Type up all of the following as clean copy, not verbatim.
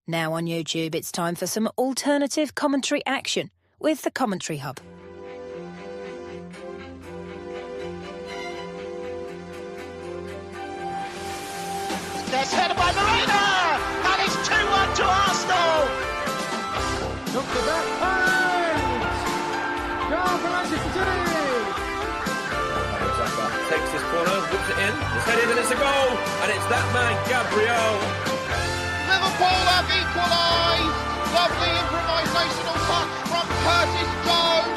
Now on YouTube, it's time for some alternative commentary action with the Commenttary Hub. There's headed by Marina, and it's 2-1 to Arsenal. Look at that point! Goal for Manchester City! Takes this corner, whips it in, it's headed and it's a goal, and it's that man, Gabriel. Liverpool have equalised. Lovely improvisational touch from Curtis Jones.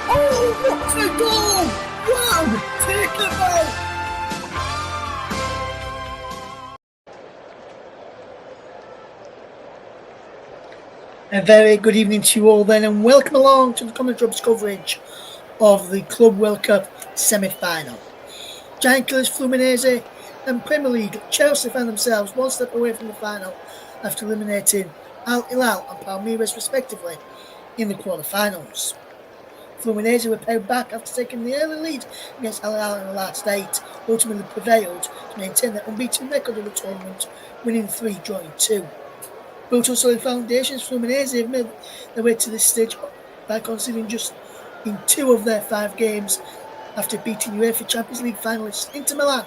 Oh, what a goal! Wow, take it out! A very good evening to you all then, and welcome along to the Commentary Hub's coverage of the Club World Cup semi-final. Giant killers Fluminense and Premier League Chelsea found themselves one step away from the final after eliminating Al Hilal and Palmeiras respectively in the quarter-finals. Fluminense were pared back after taking the early lead against Al Hilal in the last 8, ultimately prevailed to maintain their unbeaten record of the tournament, winning 3, drawing 2. Built on solid foundations, Fluminense have made their way to this stage by conceding just in 2 of their 5 games after beating UEFA Champions League finalists Inter Milan.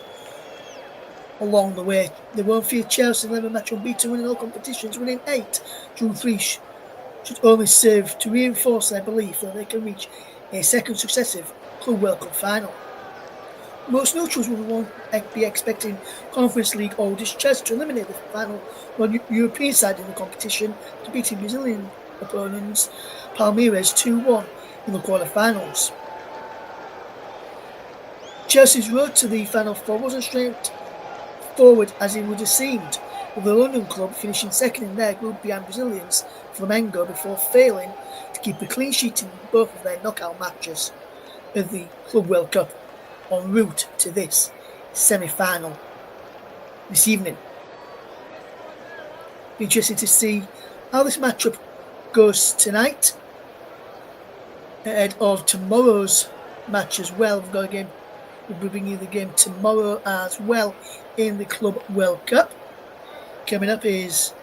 Along the way, they won't fear Chelsea, 11 match unbeaten, winning all competitions, winning 8, drew 3, should only serve to reinforce their belief that they can reach a second successive Club World Cup final. Most neutrals will be expecting Conference League holders Chelsea to eliminate the final one European side in the competition to beating Brazilian opponents Palmeiras 2-1 in the quarter-finals. Chelsea's road to the Final Four wasn't straightforward as it would have seemed, with the London club finishing second in their group behind Brazilians Flamengo before failing to keep a clean sheet in both of their knockout matches of the Club World Cup en route to this semi-final this evening. Be interesting to see how this matchup goes tonight ahead of tomorrow's match as well. We've got a game. We'll be bringing you the game tomorrow as well in the Club World Cup. Coming up is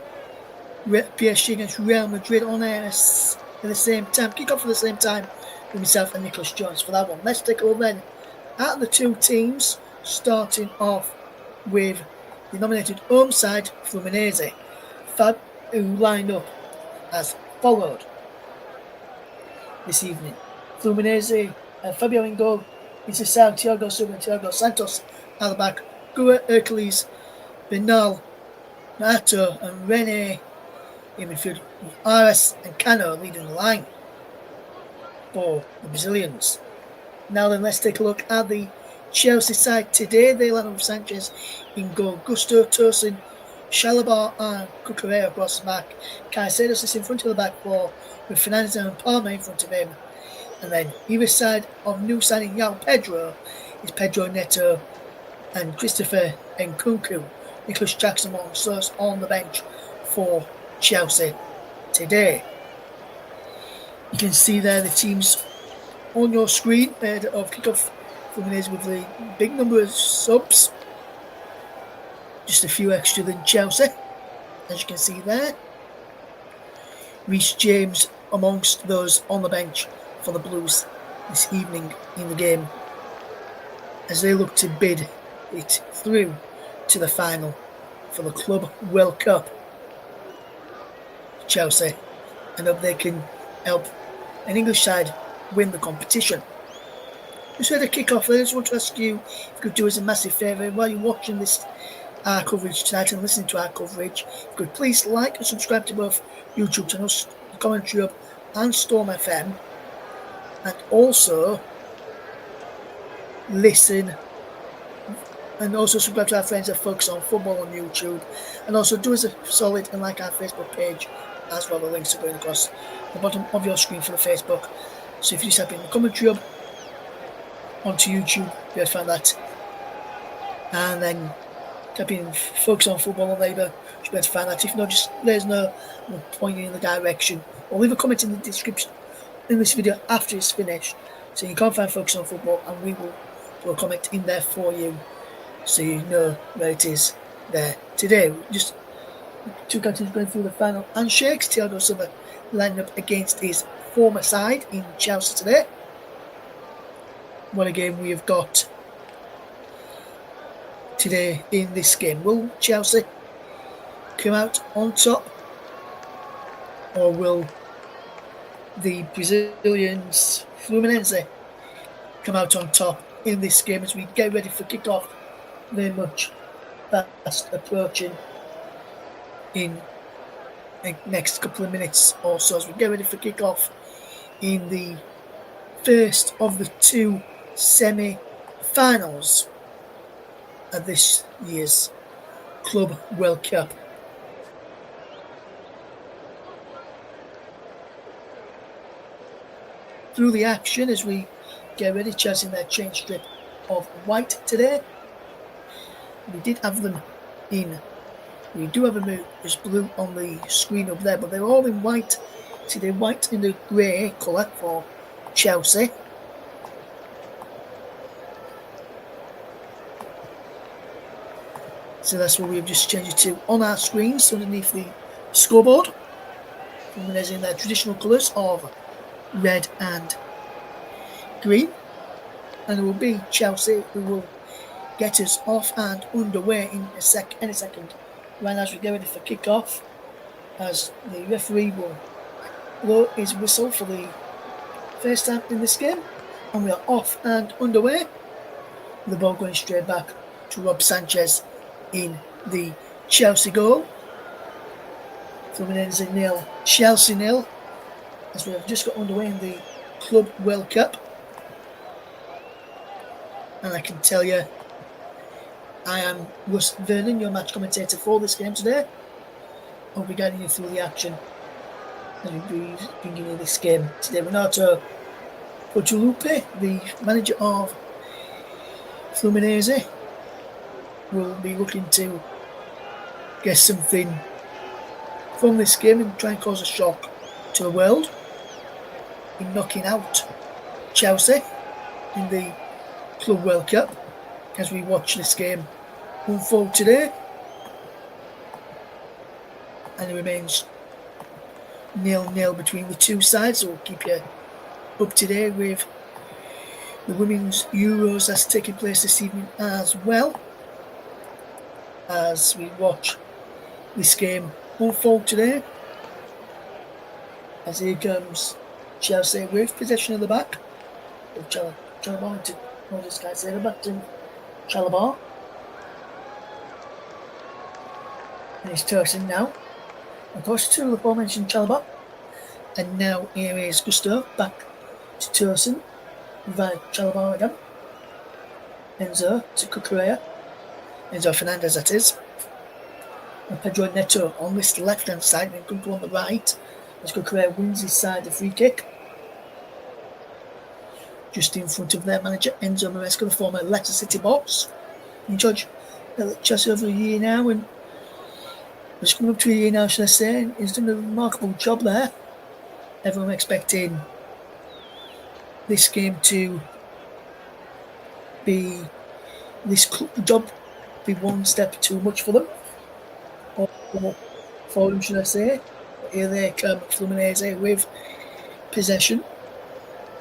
PSG against Real Madrid on air at the same time. Kick off at the same time with myself and Nicholas Jones for that one. Let's take a look then at the 2 teams, starting off with the nominated home side, Fluminense, who lined up as followed this evening. Fluminense, Fabio in goal, Sao, Thiago Silva and Thiago Santos at the back, Gua, Hercules, Bernal, Nato and Rene in midfield, with Aras and Cano leading the line for the Brazilians. Now then, let's take a look at the Chelsea side today. They line up with Sanchez in goal, Gusto, Tosin, Chalobah and Cucurella across the back. Caicedo sits in front of the back four with Fernandes and Palma in front of him. And then either side of new signing João Pedro is Pedro Neto and Christopher Nkunku. Nicholas Jackson amongst us on the bench for Chelsea today. You can see there the teams on your screen ahead of kickoff. Fluminense with the big number of subs, just a few extra than Chelsea, as you can see there. Reece James amongst those on the bench for the Blues this evening in the game as they look to bid it through to the final for the Club World Cup. Chelsea, and hope they can help an English side win the competition. Just had a kick-off. I just want to ask you if you could do us a massive favour while you're watching this our coverage tonight and listening to our coverage. If you could please like and subscribe to both YouTube channels, the Commentary Hub and Storm FM, and also listen and also subscribe to our friends that focus on football on YouTube, and also do us a solid and like our Facebook page as well. The links are going across the bottom of your screen for the Facebook. So if you just type in the Commentary Hub onto YouTube, you'll find that, and then type in Focus on Football on Labour, you'll be able to find that. If not, just let us know, we'll point you in the direction, or leave a comment in the description in this video after it's finished, so you can't find Focus on Football, and we will put a comment in there for you so you know where it is there today. Just Two captains going through the final handshakes. Thiago Silva lining up against his former side in Chelsea today. What a game we have got today in this game. Will Chelsea come out on top, or will the Brazilians Fluminense come out on top in this game as we get ready for kick-off? Very much fast approaching in the next couple of minutes or so as we get ready for kick-off in the first of the two semi-finals of this year's Club World Cup. Through the action as we get ready, Chelsea in their change strip of white today. We did have them in. We do have them as blue on the screen up there, but they're all in white. See, they're white in the grey colour for Chelsea. So that's what we've just changed it to on our screens underneath the scoreboard. Fluminense in their traditional colours of red and green. And it will be Chelsea who will get us off and underway in a second. Right as we get ready for kick-off, as the referee will blow his whistle for the first time in this game, and we are off and underway. The ball going straight back to Rob Sanchez in the Chelsea goal. Fluminense 0, Chelsea 0, as we have just got underway in the Club World Cup. And I can tell you, I am Russ Vernon, your match commentator for this game today. I'll be guiding you through the action as we bring you this game today. Renato Portaluppi, the manager of Fluminense, will be looking to get something from this game and try and cause a shock to the world in knocking out Chelsea in the Club World Cup as we watch this game unfold today. And it remains 0-0 between the two sides, so we'll keep you up to date with the Women's Euros that's taking place this evening as well, as we watch this game unfold today. As here comes Chelsea with possession of the back. Chalobah to this guy's there, back to Chalobah. And it's Turson now. Of course, to the aforementioned Chalobah. And now here is Gusto back to Turson. Via Chalobah again. Enzo to Cucurella. Enzo Fernandez, that is. And Pedro Neto on this left-hand side, and Gunkel on the right. As Cucurella wins his side the free kick. Just in front of their manager, Enzo Maresca, the former Leicester City boss. In charge at Chelsea over a year now, and it's coming up to a year now, should I say, and he's done a remarkable job there. Everyone expecting this game to be, this job be one step too much for them. Or for them, should I say. But here they come, Fluminense with possession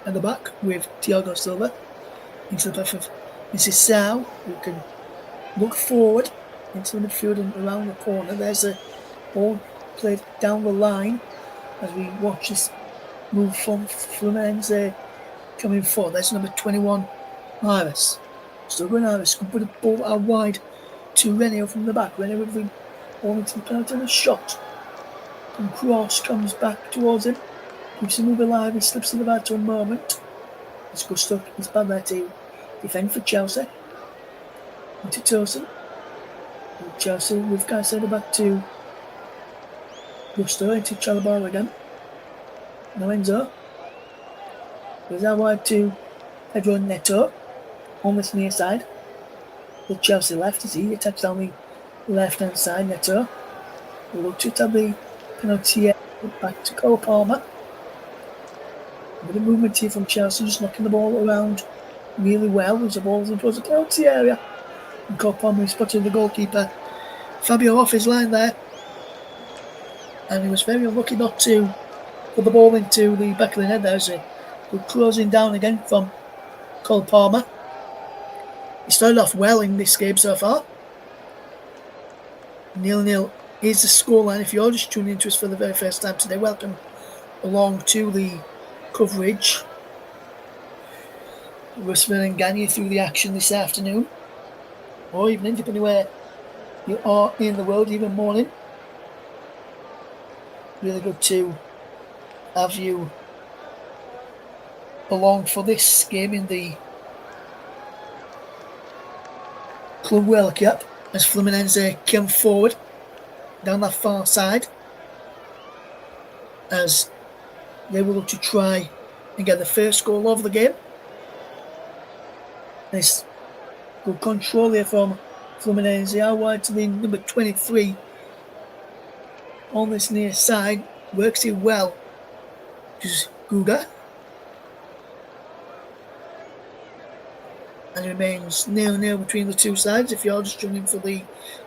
at the back with Thiago Silva into the path of Mrs. Sao, who can look forward into the midfield and around the corner. There's a ball played down the line as we watch this move from Fluminense coming forward. There's number 21, Iris. Still going Iris, can put the ball out wide to Renio from the back. Renio with the ball into the penalty and a shot. And cross comes back towards him. Keeps him alive, he slips in the back to a moment. It's Gusto, he's bad there to defend for Chelsea. Into Tosin. Chelsea with Caicedo back to Gusto, into Chalobah again. Now Enzo. Goes out wide to Pedro Neto on this near side. The Chelsea left as he attacks down the left hand side. Neto will look to have the penalty back to Cole Palmer. A bit of movement here from Chelsea, just knocking the ball around really well as the ball's in towards the penalty area. And Cole Palmer is spotting the goalkeeper Fabio off his line there. and he was very unlucky not to put the ball into the back of the net there. So we're closing down again from Cole Palmer. He started off well in this game so far. 0-0 is the scoreline. If you're just tuning into us for the very first time today, welcome along to the coverage. Russ Vernon guiding you through the action this afternoon or evening, depending where you are in the world, even morning. Really good to have you along for this game in the Club World Cup as Fluminense come forward down that far side as they will look to try and get the first goal of the game. This good control here from Fluminense out wide to the number 23 on this near side. Works it well. Just Guga. And it remains 0-0 between the two sides. If you're just tuning in for the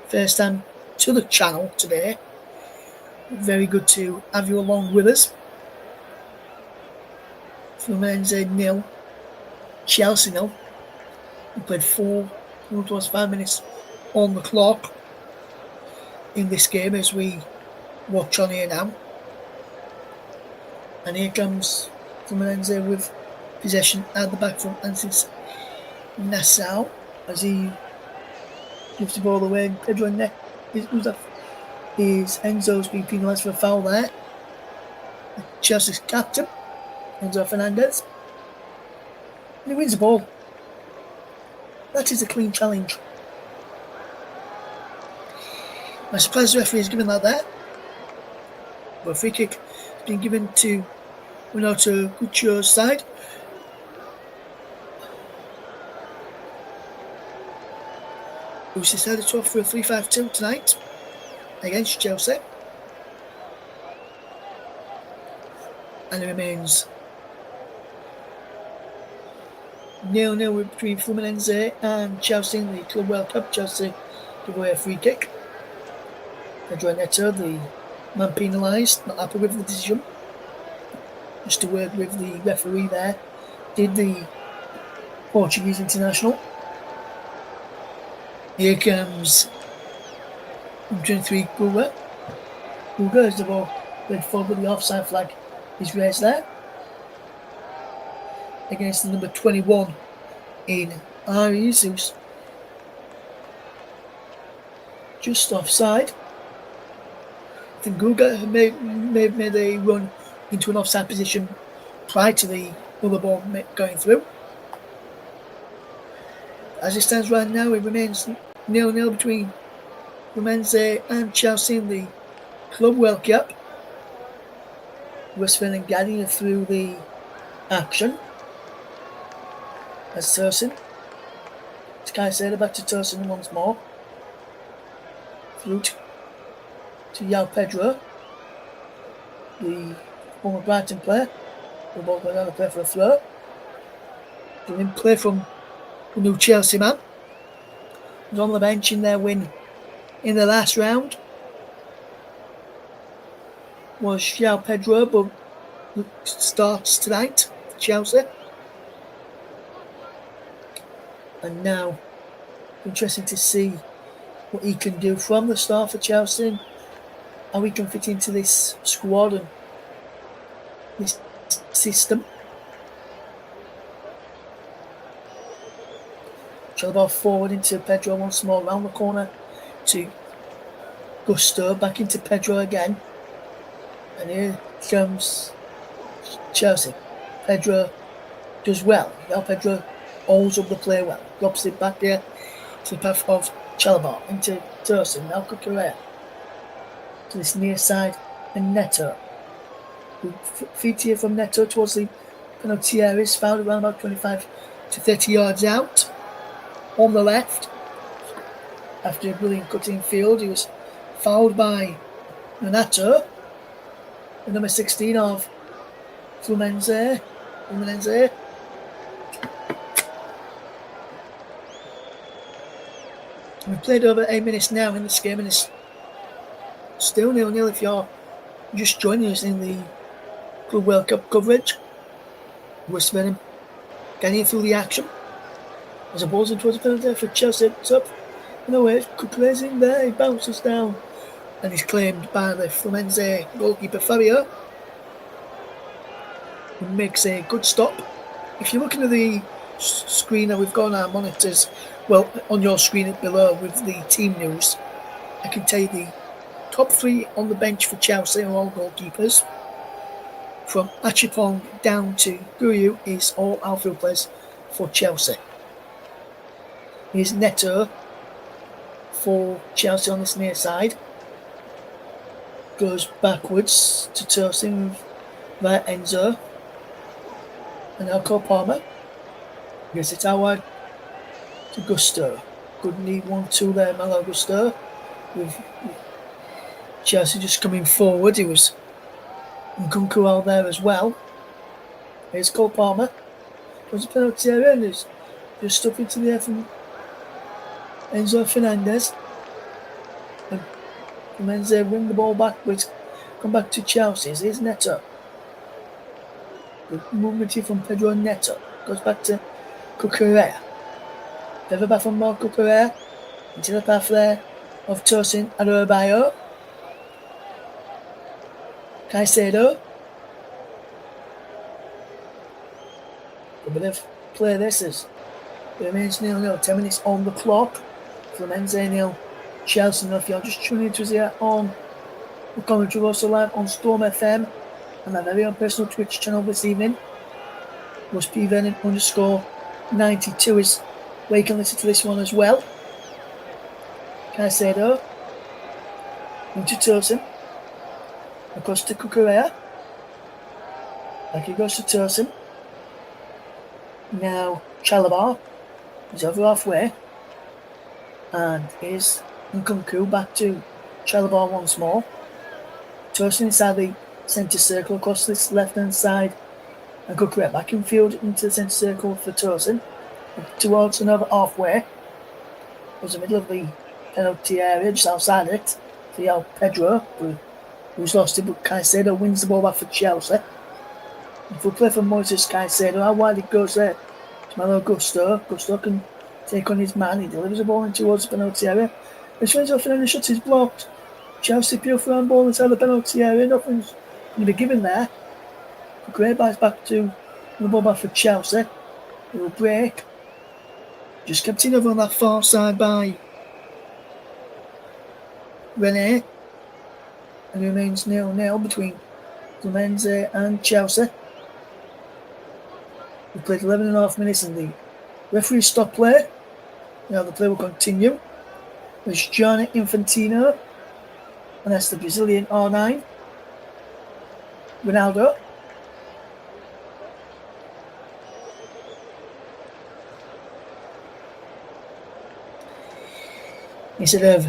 first time to the channel today, very good to have you along with us. Fluminense 0, Chelsea 0. We played 5 minutes on the clock in this game as we watch on here now. And here comes Fluminense with possession at the back from Ansis Nassau as he lifts the ball away. Pedro Enzo's been penalised for a foul there. Chelsea's captain, Enzo Fernandez. And he wins the ball. That is a clean challenge. I'm surprised the referee has given that there. But a free kick has been given to Renato Guccio's side. Who's decided to offer a 3-5-2 tonight against Chelsea. And it remains 0-0 between Fluminense and Chelsea in the Club World Cup. Chelsea give away a free kick. Pedro Neto, the man penalised, not happy with the decision. Just to work with the referee there, did the Portuguese international. Here comes 23 Guga. Guga as the ball went forward, the offside flag is raised there. Against the number 21 in Aries, who's just offside. I think Guga made a run into an offside position prior to the other ball going through. As it stands right now, it remains 0-0 between Fluminense and Chelsea in the Club World Cup. Russ Vernon guiding it through the action. As Tursin. To Caicedo, back to Tursin once more. Through to Yao Pedro, the former Brighton player. The ball going down the play for a throw. Doing play from the new Chelsea man. Was on the bench in their win in the last round. Was Yao Pedro, but starts tonight for Chelsea. And now, interesting to see what he can do from the start for Chelsea, how he can fit into this squad and this system. Shot the ball forward into Pedro once more, round the corner to Gusto, back into Pedro again. And here comes Chelsea. Pedro does well. Now Pedro holds up the play well. Drops it back there to the path of Chalobah into Tursin. Now Cucurella to this near side and Neto. Feet here from Neto towards the penalty area. Is fouled around about 25 to 30 yards out. On the left, after a brilliant cutting field, he was fouled by Renato, the number 16 of Fluminense. We've played over 8 minutes now in this game, and it's still 0-0 if you're just joining us in the Club World Cup coverage, Russ Vernon getting through the action. As a ball's in towards the penalty for Chelsea, it's up. And away, Cucurella's in there, he bounces down. And he's claimed by the Fluminense goalkeeper Fabio. He makes a good stop. If you're looking at the screen that we've got on our monitors, well, on your screen below with the team news, I can tell you the top 3 on the bench for Chelsea are all goalkeepers. From Achipong down to Guru is all outfield players for Chelsea. Here's Neto for Chelsea on this near side. Goes backwards to Tosin via Enzo. And now Cole Palmer. Gets it outward to Gusto. Good need 1-2 there, Malo Gusto. With Chelsea just coming forward. He was Nkunku out there as well. Here's Cole Palmer. There's a penalty area and there's just stuff into the air from Enzo Fernandez. And Enzo win the ball backwards. Come back to Chelsea. Here's Neto. Good movement here from Pedro Neto. Goes back to Cucurella. Never back from Marco Pereira. Into the path there of Tosin Adebayo. Caicedo. A bit of play this is. It remains 0-0. 10 minutes on the clock. Fluminense 0. Chelsea 0. If you're just tuning into us here on the commentary, also live on Storm FM and my very own personal Twitch channel this evening. Was PVernon _92 is where you can listen to this one as well. Caicedo. Into Tosin. Across to Cucurella. Back he goes to Tosin. Now Chalobah is over halfway. And is Nkunku back to Chalobah once more. Tosin inside the centre circle across this left hand side. And Cucurella back in field into the centre circle for Tosin. Towards another halfway. Was the middle of the penalty area, just outside it. For Pedro, who's lost it, but Caicedo wins the ball back for Chelsea. If we play for Moises Caicedo, how wide it goes there to Malo Gusto. Gusto can take on his man. He delivers the ball in towards the penalty area. This one's off and the shot is blocked. Chelsea appeal for a ball inside the penalty area. Nothing's going to be given there. Great bites back to the ball back for Chelsea. It will break. Just kept in over on that far side by Rene. And it remains 0-0 between Fluminense and Chelsea. We played 11.5 minutes and the referee stopped play. Now the play will continue. There's Gianni Infantino. And that's the Brazilian R9. Ronaldo. Instead of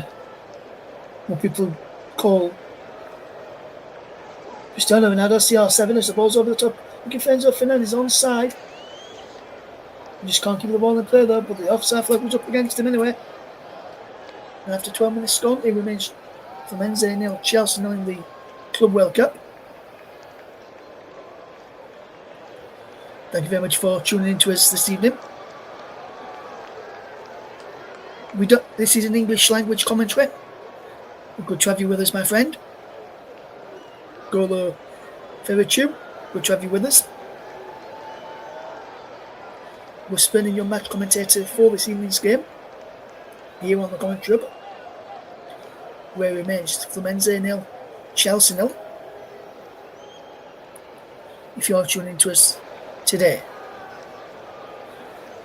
what people call Cristiano Ronaldo, CR7 as the ball's over the top. Looking for Enzo Fernandez on side. He just can't keep the ball in play though, but the offside flag was up against him anyway. And after 12 minutes gone, it remains Fluminense 0, Chelsea 0 in the Club World Cup. Thank you very much for tuning in to us this evening. This is an English language commentary. Good to have you with us, my friend. Golo Ferrichu, good to have you with us. We're spinning your match commentator for this evening's game here on the Commenttary Hub, where it remains Fluminense 0, Chelsea 0. If you're tuning to us today.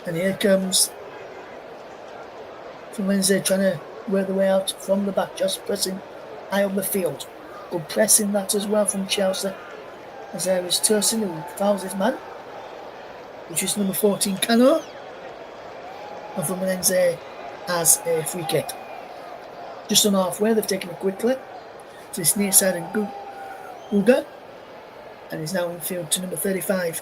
And here comes Fluminense trying to work their way out from the back, just pressing high on the field. Good pressing that as well from Chelsea. As there is Tosin who fouls his man, which is number 14 Cano. And Fluminense has a free kick. Just on halfway, they've taken it quickly to this near side and Uga. And is now in field to number 35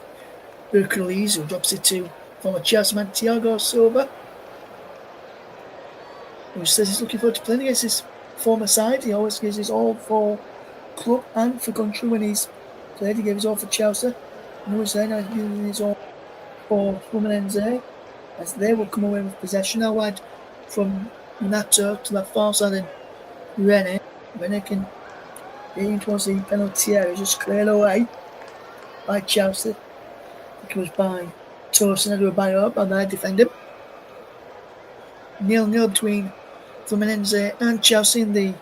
Hercules, who drops it to former Chelsea man Thiago Silva, who says he's looking forward to playing against his former side. He always gives his all for club and for country when he's played. He gave his all for Chelsea. And he was there now he's giving his all for Fluminense as they will come away with possession. Now wide from Nato to that far side and Rene. Rene can get in towards the penalty area, just cleared away by Chelsea. I think it was by Torsen and by their defender. 0-0 between Fluminense and Chelsea in the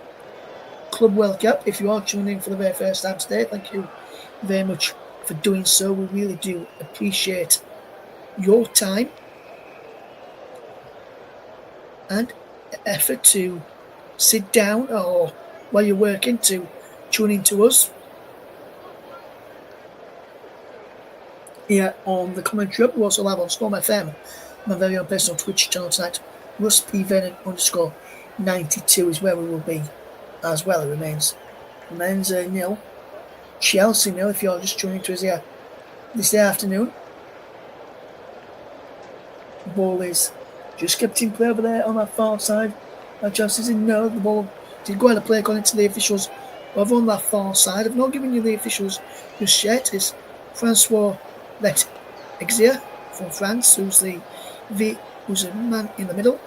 Club World Cup. If you are tuning in for the very first time today, thank you very much for doing so. We really do appreciate your time and effort to sit down or while you're working to tune in to us here on the Commentary Hub. We also live on Storm FM, my very own personal Twitch channel tonight. Russ Vernon _92 is where we will be as well. It remains 0, Chelsea 0 if you're just tuning to us here this afternoon. The ball is just kept in play over there on that far side. Chelsea's in the ball did go out of play according to the officials over on that far side. I've not given you the officials just yet. It's Francois Letexia from France, who's a man in the middle.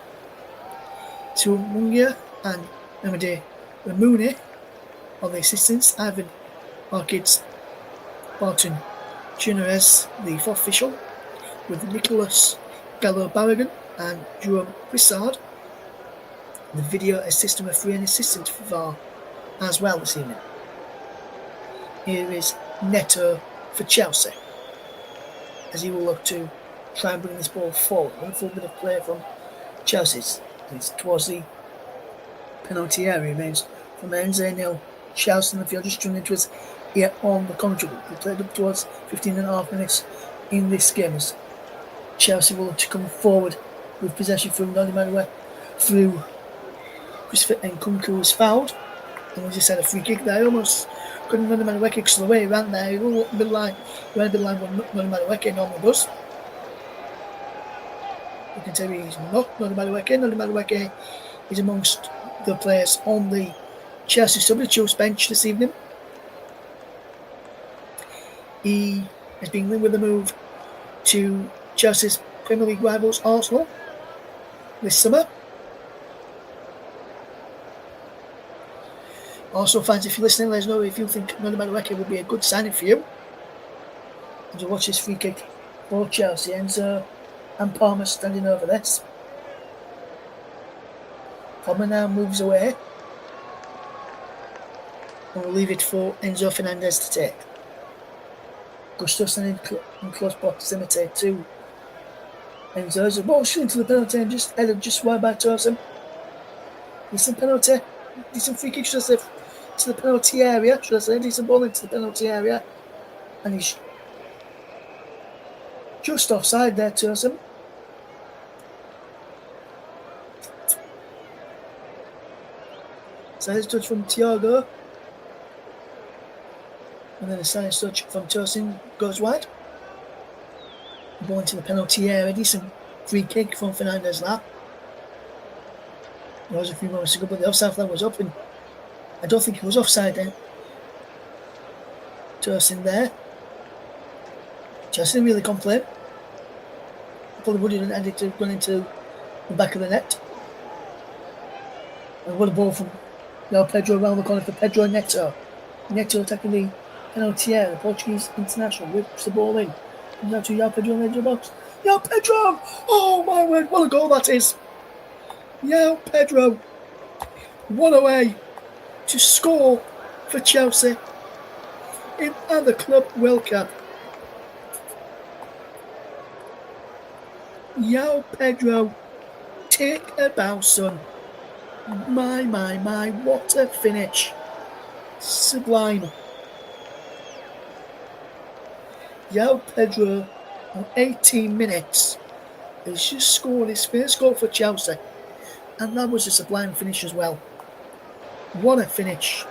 To Mungia and Amade Ramune are the assistants. Ivan Arkids Barton Juniores, the fourth official, with Nicholas Gallo Barragan and Jerome Prissard. The video assistant referee and assistant for VAR as well this evening. Here is Neto for Chelsea as he will look to try and bring this ball forward. One full bit of play from Chelsea's. It's towards the penalty area. Remains from Enze 0. Chelsea in the field just tuning into us here on the commentary. We played up towards 15.5 minutes in this game as Chelsea will look to come forward with possession from Nodimanuel through Christopher Nkunku was fouled. And we just had a free kick there. Almost couldn't run him out of wicket because of the way he ran there. He ran a bit line what Nodimanuel normally does. You can tell me he's not Nodimanuel. Nodimanuel is amongst the players on the Chelsea substitutes bench this evening. He has been linked with a move to Chelsea's Premier League rivals Arsenal this summer. Also, fans, if you're listening, let us know if you think Nodimanuel would be a good signing for you. And to watch this free kick for Chelsea. Enzo and Palmer standing over this. Palmer now moves away. And we'll leave it for Enzo Fernandez to take. Gusto standing in close proximity to Enzo's ball shooting to the penalty and just headed just wide by Torsen. Decent penalty. Decent free kick, should I say, to the penalty area. Should I say, decent ball into the penalty area. And he's just offside there, Torsen. Side touch from Thiago. And then a side touch from Torsen goes wide. Ball into the penalty area. Decent free kick from Fernandez there. There was a few moments ago, but the offside flag was up, and I don't think he was offside then. Torsen there. Chelsea didn't really complain. Probably wouldn't have ended to run into the back of the net. And what a ball from Pedro around the corner for Pedro Neto. Neto attacking the penalty area. The Portuguese international whips the ball in. Comes out to Pedro in the edge of the box. Pedro! Oh my word, what a goal that is! Pedro, one away to score for Chelsea in the Club World Cup. Pedro, take a bow, son. My, what a finish. Sublime. Pedro, on 18 minutes, has just scored his first goal for Chelsea. And that was a sublime finish as well. What a finish.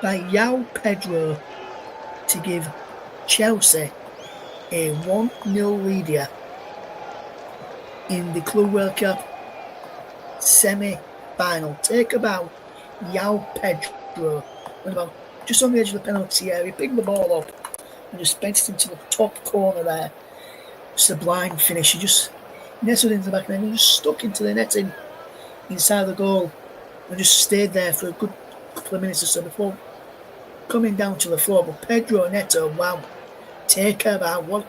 By Pedro to give Chelsea a 1-0 lead here in the Club World Cup semi-final. Take about João Pedro, about just on the edge of the penalty area, picked the ball up and just bent it into the top corner there. Sublime finish. He just nestled into the back of the net and just stuck into the netting inside the goal and just stayed there for a good couple of minutes or so before coming down to the floor. But Pedro Neto, wow, take about what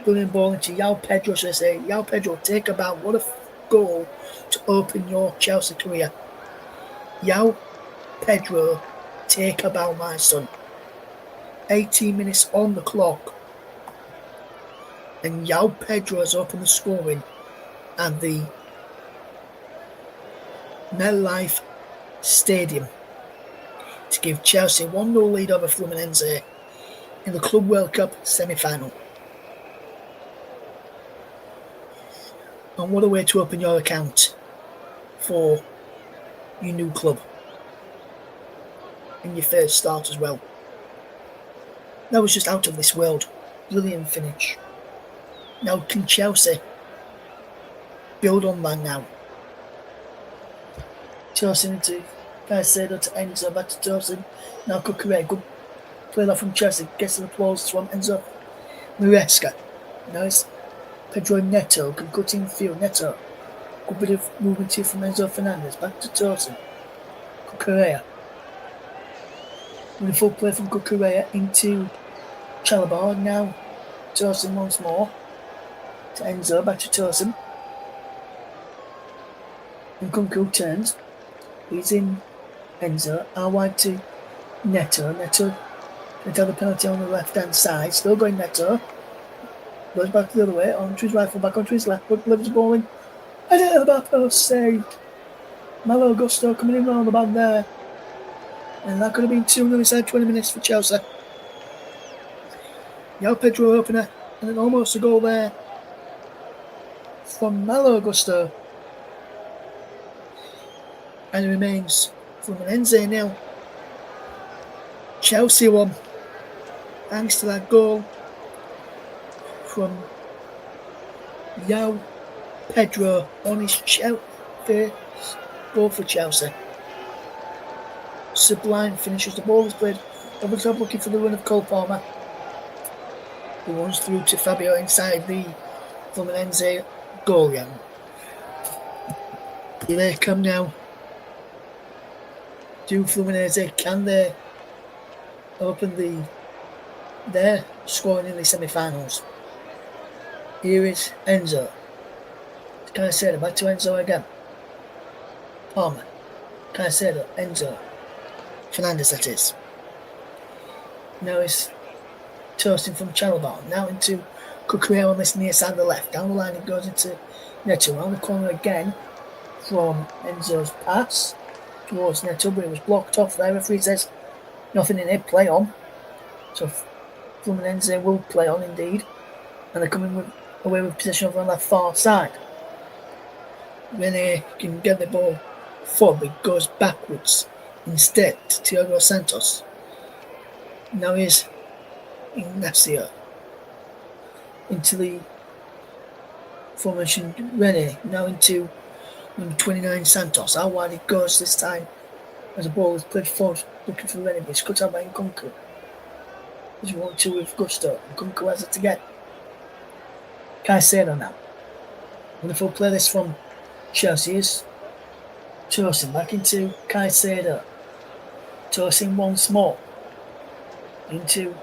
brilliant ball into João Pedro, should I say. João Pedro, take about what a goal to open your Chelsea career. João Pedro, take about, my son. 18 minutes on the clock. And João Pedro has opened the scoring at the MetLife Stadium to give Chelsea a 1-0 lead over Fluminense in the Club World Cup semi-final. And what a way to open your account for your new club in your first start as well. That was just out of this world. Brilliant finish. Now can Chelsea build on that now? Tossing into Caicedo to Enzo, back to Tosin. Now Cucurella, good play there from Chelsea. Gets the applause from Enzo Maresca. Now it's Pedro Neto, can cut in field. Neto, good bit of movement here from Enzo Fernandez. Back to Tosin. Cucurella. With a full play from Cucurella into Chalobah. Now Tosin once more. To Enzo, back to Tosin. And Kunku turns. He's in Enzo. Out wide to Neto. Neto going to have the penalty on the left hand side. Still going Neto. Goes back the other way. Onto his right full back, onto his left. But delivers the ball in. And at the back post saved. Malo Gusto coming in round the back there. And that could have been 2-0 inside 20 minutes for Chelsea. João Pedro opener. And then almost a goal there from Malo Gusto. And it remains Fluminense 0, Chelsea 1. Thanks to that goal from João Pedro on his first goal for Chelsea. Sublime finishes. The ball is played over the top, looking for the run of Cole Palmer, who runs through to Fabio inside the Fluminense goal yard. Here they come now. Do Fluminense, can they open their scoring in the semi-finals? Here is Enzo. Caicedo, back to Enzo again. Palmer. Caicedo, Enzo. Fernandez, that is. Now it's toasting from Chalobah. Now into Cucurella on this near side of the left. Down the line it goes into Neto. Around the corner again from Enzo's pass towards Neto, but it was blocked off there. Referee says nothing in it, play on. So Fluminense will play on indeed. And they're coming away with possession over on that far side. When they can get the ball forward, it goes backwards instead to Thiago Santos. Now here's Ignacio into the formation Rene. Now into number 29 Santos. How wide it goes this time as the ball is played forward, looking for Rene, but it's cut out by Nkunku. As you want to with Gusto. Nkunku has it again. Caicedo now. Wonderful play this from Chelsea is Tosin back into Caicedo. Tosin once more into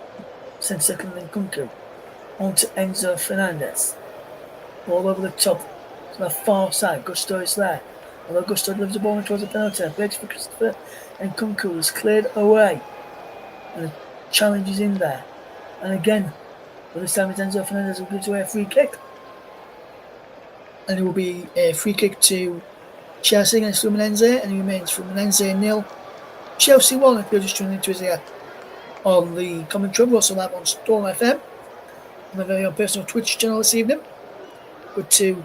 centre second Nkunku. On to Enzo Fernandez. Ball over the top to the far side. Gusto is there. Although Gusto delivers the ball towards the penalty. Breaks for Christopher. And Nkunku is cleared away. And the challenge is in there. And again, but this time it's Enzo Fernandez who gives away a free kick. And it will be a free kick to Chelsea against Fluminense. And it remains Fluminense 0, Chelsea 1. If you're just tuning into us here on the Commenttary Hub, also live on Storm FM. On my very own personal Twitch channel this evening. Good to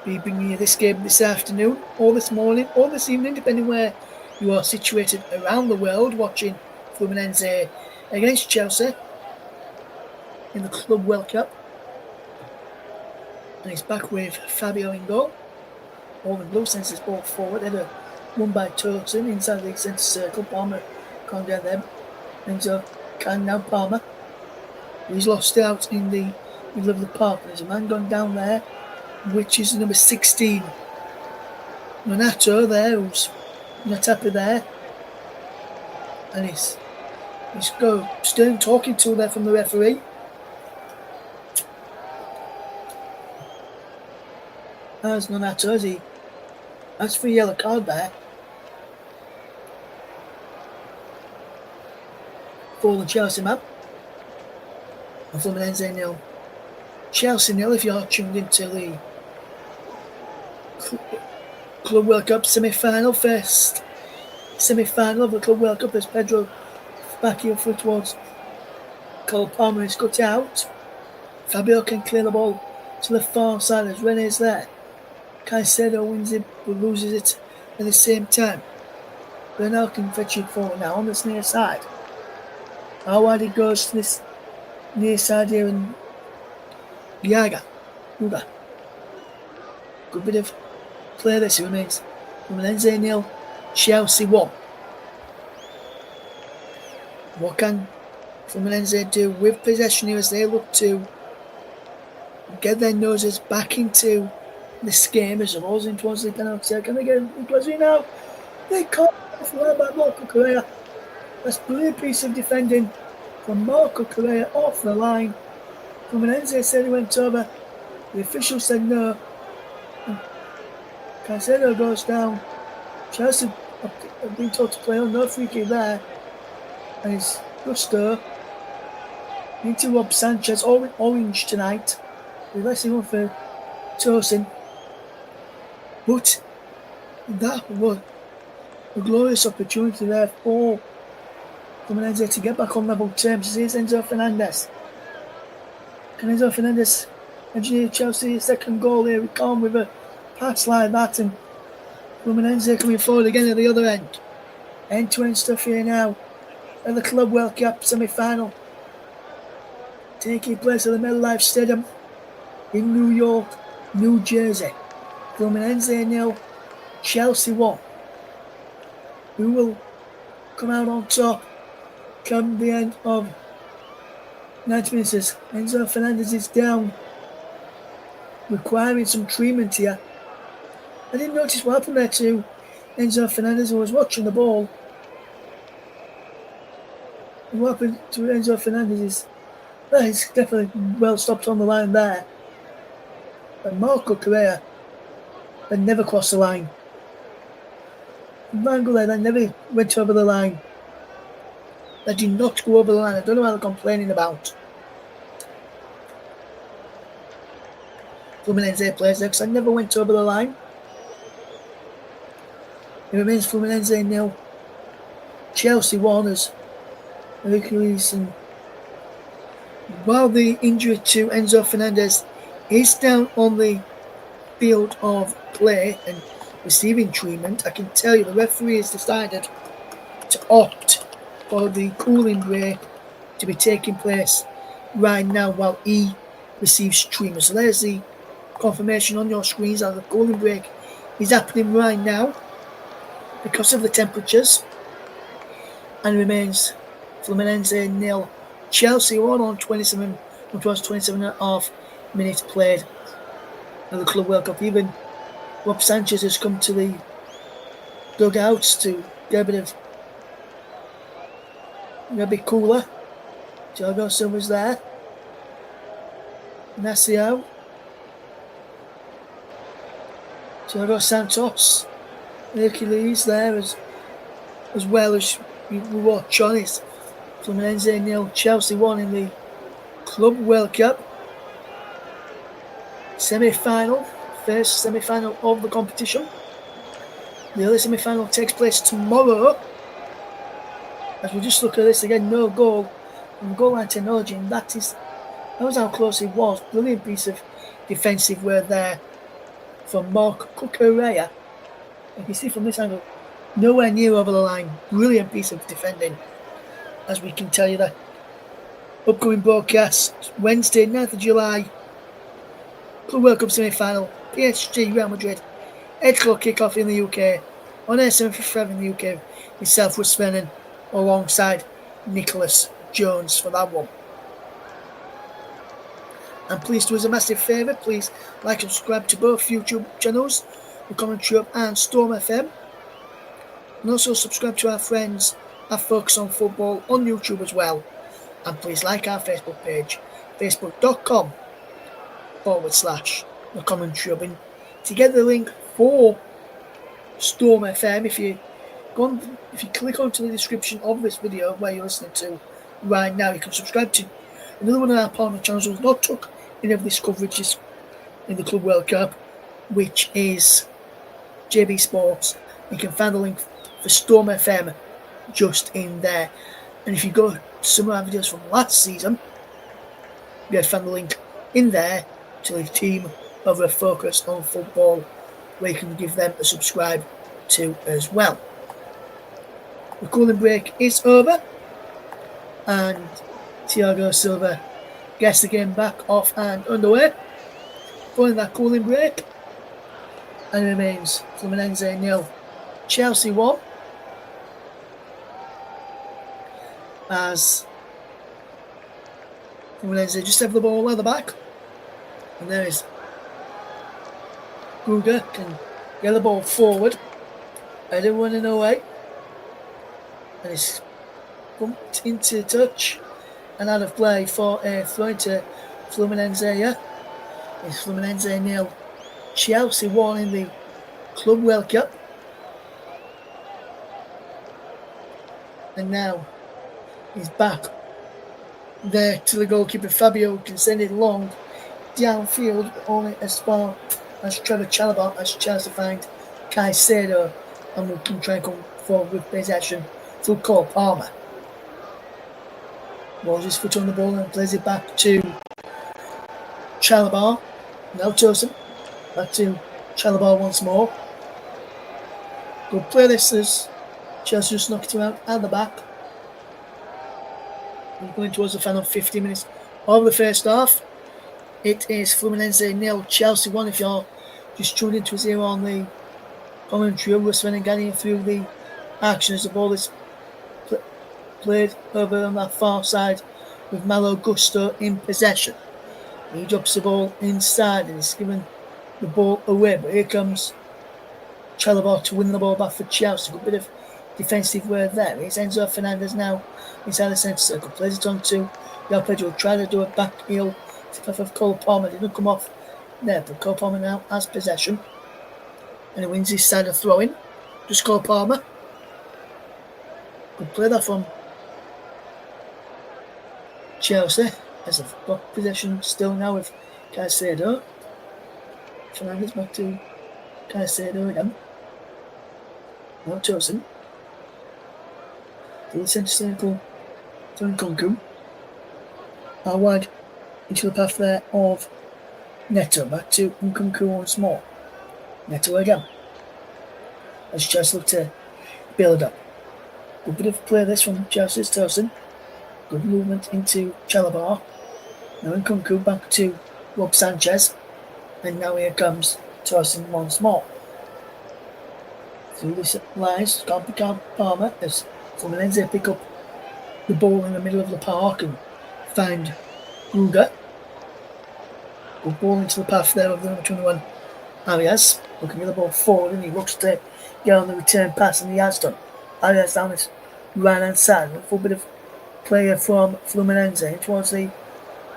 be bringing you this game this afternoon, or this morning, or this evening, depending where you are situated around the world, watching Fluminense against Chelsea. in the Club World Cup. And he's back with Fabio in goal. All the blue sends his ball forward. Header won by Turton inside the centre circle. Palmer can't get them. Enzo can now. Palmer. He's lost out in the middle of the park. There's a man gone down there, which is number 16. Monato there, who's not happy there. And he's still talking to there from the referee. There's Monato, as he that's for a yellow card there. For the Chelsea man. And Fluminense 0. Chelsea 0 if you're tuned into the Club World Cup semi-final. First semi-final of the Club World Cup as Pedro back here through towards Cole Palmer is cut out. Fabio can clear the ball to the far side as Rene's there. Caicedo wins it but loses it at the same time. Bernal can fetch it forward now on this near side. How wide it goes to this near side here and Uga. Good bit of play this remains. Fluminense 0, Chelsea 1. What can Fluminense do with possession here as they look to get their noses back into this game as they're losing towards the penalty? Can they get in play now? They can't. Well by Marco Correa. That's a brilliant piece of defending from Marco Correa off the line. Fluminense said he went over. The official said no. Caicedo goes down. Chelsea have been told to play on, no free kick there. And it's Gusto into Rob Sanchez, orange tonight. With less than one for Tosin. But that was a glorious opportunity there for Fluminense to get back on level terms. Here's Enzo Fernandez. Can Enzo Fernandez engineer Chelsea's second goal here? We come with a pass like that, and Fluminense coming forward again at the other end. End-to-end stuff here now at the Club World Cup semi-final, taking place at the MetLife Stadium in New York, New Jersey. Fluminense 0, Chelsea 1. Who will come out on top come the end of 90 minutes? Enzo Fernandez is down, requiring some treatment here. I didn't notice what happened there to Enzo Fernandez, who was watching the ball. And what happened to Enzo Fernandez is, well, he's definitely well stopped on the line there. But Marco Correa had never crossed the line. Mangala that never went over the line. That did not go over the line. I don't know what they're complaining about. Fluminense plays there because I never went over the line. It remains Fluminense 0, Chelsea 1 as Hercules. And while the injury to Enzo Fernandez is down on the field of play and receiving treatment, I can tell you the referee has decided to opt for the cooling break to be taking place right now while he receives treatment. So there's the confirmation on your screens that the cooling break is happening right now because of the temperatures, and remains Fluminense 0, Chelsea 1 on 27, which was 27 and a half minutes played in the Club World Cup. Even Rob Sanchez has come to the dugouts to get a bit cooler. Thiago Silva's there. Nacio. Thiago Santos. Hercules there as well as we watch on it. Fluminense 0, Chelsea 1 in the Club World Cup semi-final. First semi-final of the competition. The other semi-final takes place tomorrow. As we just look at this again, no goal from goal line technology, and that was how close it was. Brilliant piece of defensive work there from Marco Correa. You can see from this angle, nowhere near over the line. Brilliant piece of defending, as we can tell you that Upcoming broadcast Wednesday, 9th of July. Club World Cup semi-final. PSG Real Madrid. 8 o'clock kick-off in the UK. On air 7:55 in the UK. Myself, Russ Vernon, alongside Nicholas Jones for that one. And please do us a massive favour, please like and subscribe to both YouTube channels, the Commenttary Hub and Storm FM. And also subscribe to our friends at Focus on Football on YouTube as well. And please like our Facebook page, facebook.com/the Commenttary Hub. And to get the link for Storm FM, if you click onto the description of this video where you're listening to right now, you can subscribe to another one of our partner channels who's not took any of this coverage in the Club World Cup, which is JB Sports. You can find the link for Storm FM just in there. And if you go to some of our videos from last season, you can find the link in there to the team of a Focus on Football, where you can give them a subscribe to as well. The cooling break is over, and Thiago Silva gets the game back off and underway. Following that cooling break, and it remains Fluminense 0, Chelsea 1. As Fluminense just have the ball at the back, and there is Gruger can get the ball forward, and they're running away, and it's bumped into touch and out of play for a throw into Fluminense here. It's Fluminense 0, Chelsea 1 in the Club World Cup. And now he's back there to the goalkeeper. Fabio can send it long downfield, only as far as Trevor Chalobah has a chance to find Caicedo, and we can try and come forward with possession through Cole Palmer. Walls his foot on the ball and plays it back to Chalobah. Now Tosin. Back to Chalobah once more. Good play this as Chelsea just knocked him out at the back. We're going towards the final 15 minutes of the first half. It is Fluminense 0, Chelsea 1. If you're just tuned into us here on the Commentary, Russ Vernon getting through the action as the ball is played over on that far side with Malo Gusto in possession. He drops the ball inside and is given the ball away, but here comes Chalobah to win the ball back for Chelsea. Good bit of defensive work there. It's Enzo Fernandez now inside the centre circle. Plays it on to João Pedro. Try to do a back heel of Cole Palmer. Didn't come off there, but Cole Palmer now has possession. And he wins his side of throwing. Just Cole Palmer. Good play there from Chelsea. As they've got possession still now with Caicedo. Fernandez back to Caicedo again. Now Tosin. To the centre circle. To Nkunku. Out wide into the path there of Neto. Back to Nkunku once more. Neto again. As Chelsea look to build up. Good bit of play this from Chelsea's Tosin. Good movement into Chalobah. Now Nkunku back to Rob Sanchez. And now here comes Tosin once more. Through the lines, can't be Palmer as Fluminense pick up the ball in the middle of the park and find Gruger. Good ball into the path there of the number 21 Arias. Looking at the ball forward and he looks to get on the return pass, and he has done. Arias down his right hand side. A full bit of player from Fluminense in towards the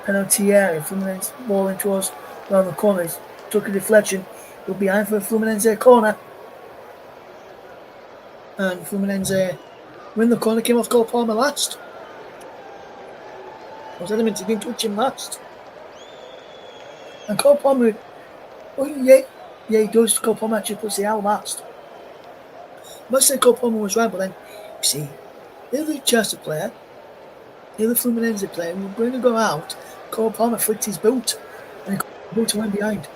penalty area. Fluminense ball in towards around the corners. Took a deflection. Go behind for a Fluminense corner. And Fluminense win the corner. Came off Cole Palmer last. I was adamant he didn't touch him last. And Cole Palmer, he does. Cole Palmer actually puts the out last. I'm not saying Cole Palmer was right, but then, you see, they're the Chelsea player, they're the Fluminense player, we're going to go out. Cole Palmer flicked his boot, and the boot went behind.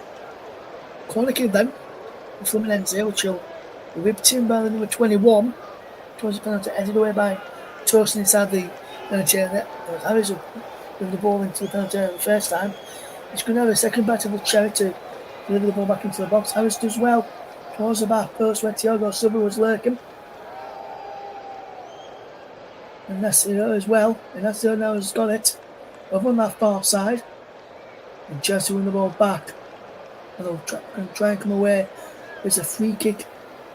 Corner kick then, Fluminense, which will be ripped in by the number 21, towards the penalty, headed away by Tosin inside the penalty area. Harris will with the ball into the penalty area the first time. He's going to have a second bite of the cherry to deliver the ball back into the box. Harris does well towards the back post where Thiago Silva was lurking. And Nasir as well. And Nasir now has got it over on that far side. And Chelsea win the ball back. And they'll try and come away. There's a free kick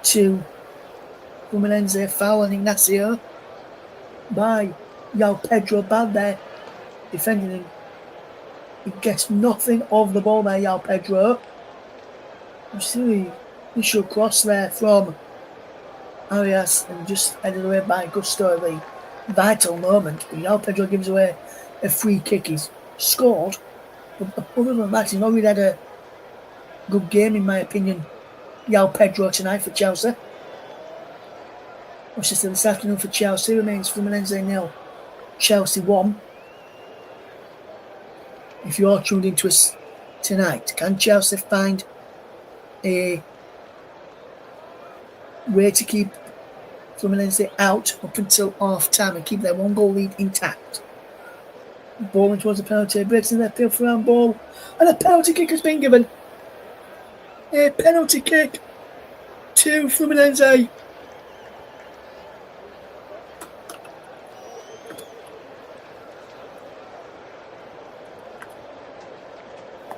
to Fluminense, fouling Nasir by João Pedro. Bad there, defending him. He gets nothing of the ball there, João Pedro. You see the initial cross there from Arias and just headed away by Gusto at the vital moment. But João Pedro gives away a free kick. He's scored. But other than that, he's not really had a good game, in my opinion, João Pedro, tonight for Chelsea. What's this afternoon for Chelsea? Remains Fluminense 0, Chelsea 1. If you are tuned into us tonight, can Chelsea find a way to keep Fluminense out up until half time and keep their 1-goal lead intact? Ball towards the penalty, breaks in their field for round ball, and a penalty kick has been given. A penalty kick to Fluminense.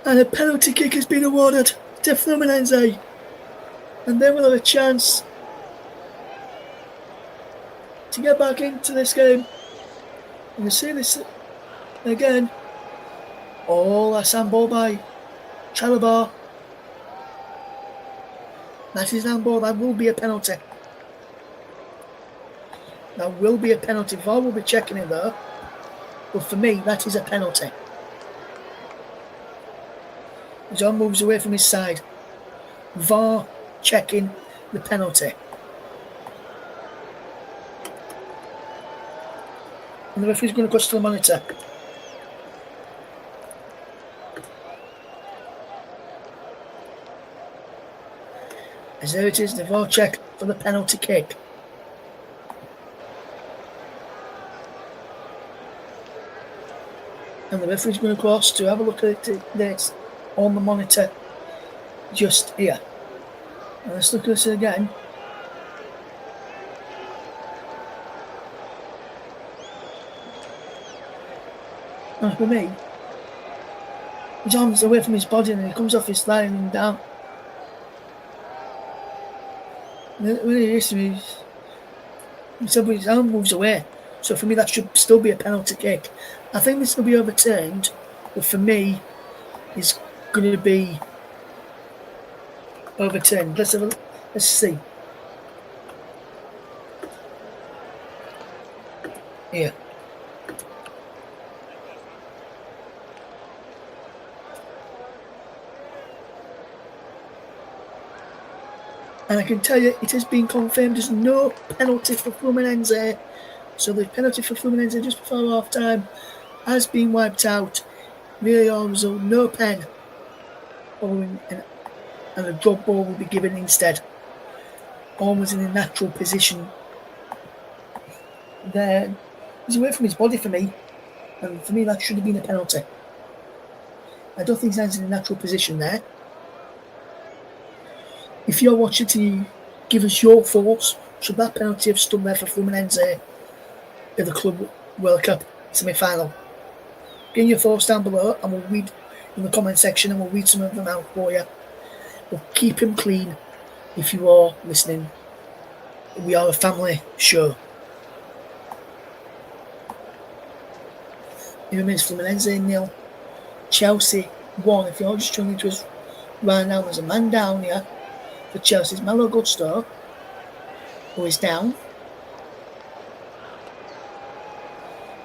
And a penalty kick has been awarded to Fluminense. And they will have a chance to get back into this game. And you see this again. Oh, that's handball by Chalobah. That is handball. That will be a penalty. That will be a penalty. VAR will be checking it though. But for me, that is a penalty. John moves away from his side. VAR checking the penalty. And the referee's going to go to the monitor. As there it is, the VAR check for the penalty kick. And the referee's going to cross to have a look at this on the monitor just here. And let's look at this again. And for me, his arm's away from his body and he comes off his slide and down. When he hits me, his arm moves away. So for me, that should still be a penalty kick. I think this will be overturned, but for me, it's going to be overturned. Let's see. Here. And I can tell you, it has been confirmed there's no penalty for Fluminense. So the penalty for Fluminense just before half time has been wiped out. VAR result, no pen. And a drop ball will be given instead. Almost in a natural position. There, he's away from his body for me. And for me, that should have been a penalty. I don't think he's in a natural position there. If you're watching to give us your thoughts, should that penalty have stood there for Fluminense in the Club World Cup semi-final? Get your thoughts down below and we'll read in the comment section and we'll read some of them out for you. We'll keep him clean if you are listening. We are a family show. It remains Fluminense 0, Chelsea 1. If you're just tuning into us right now, there's a man down here for Chelsea's Malo Gusto, who is down.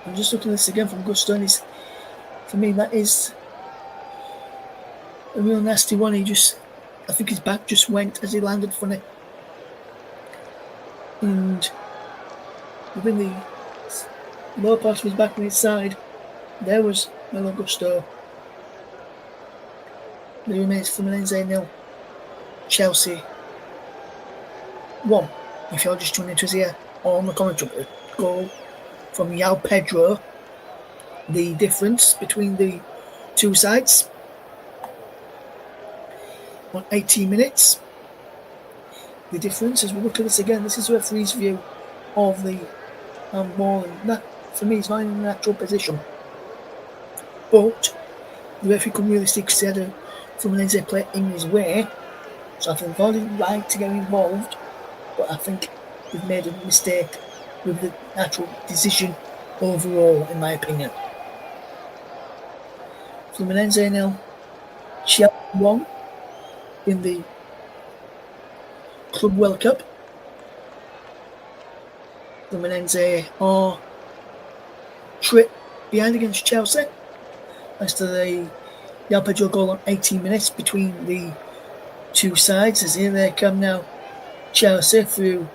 I'm just looking at this again from Gusto, and for me, that is a real nasty one. I think his back just went as he landed funny. And within the lower part of his back and his side, there was Malo Gusto. It remains Fluminense 0, Chelsea 1. If you're just tuning into us here on the commentary, goal from João Pedro the difference between the two sides on 18 minutes. The difference, as we look at this again, this is the referee's view of the ball, and that for me is not in a natural position. But the referee couldn't really see because he had a Fluminense player in his way, so I think they've already right to get involved, but I think they've made a mistake with the actual decision overall, in my opinion. Fluminense 0, Chelsea 1 in the Club World Cup. Fluminense are trip behind against Chelsea as to the João Pedro goal on 18 minutes between the two sides. As here they come now, Chelsea through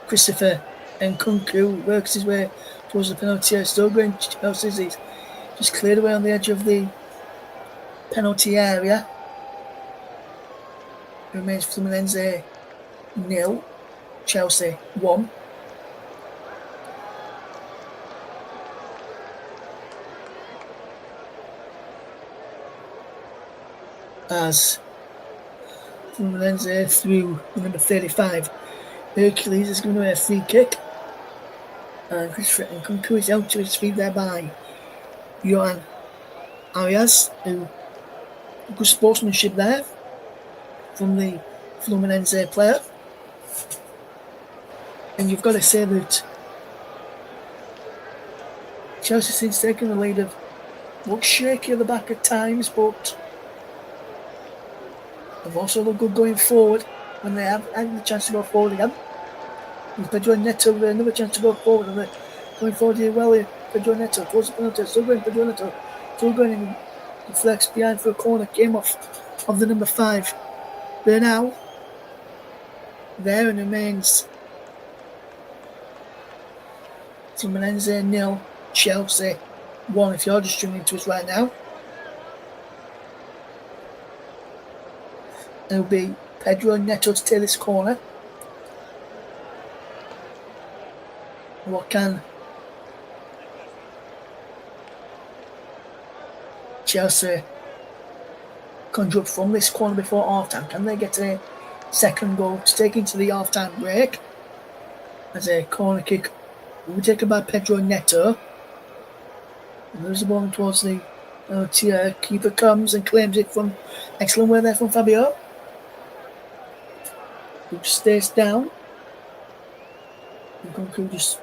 Christopher Nkunku works his way towards the penalty area. Still going Chelsea. He's just cleared away on the edge of the penalty area. It remains Fluminense 0, Chelsea 1. As Fluminense through number 35, Hercules is going to a free kick, and Christopher Nkunku is out to his feet there by Johan Arias, who good sportsmanship there from the Fluminense player. And you've got to say that Chelsea, since taking the lead, have looked shaky at the back at times, but they've also looked good going forward when they have had the chance to go forward again. With Pedro Neto with another chance to go forward, and they're going forward here well here. Pedro Neto towards the penalty, still going Pedro Neto, still going in, deflects behind for a corner, came off of the number 5. They're now there and remains Fluminense 0, Chelsea 1 if you're just tuning to us right now. It'll be Pedro Neto to take this corner. What can Chelsea conjure up from this corner before half-time? Can they get a second goal to take into the half-time break? As a corner kick will be taken by Pedro Neto. And there's the ball towards the tier. Keeper comes and claims it from excellent way there from Fabio, who stays down. Nkunku just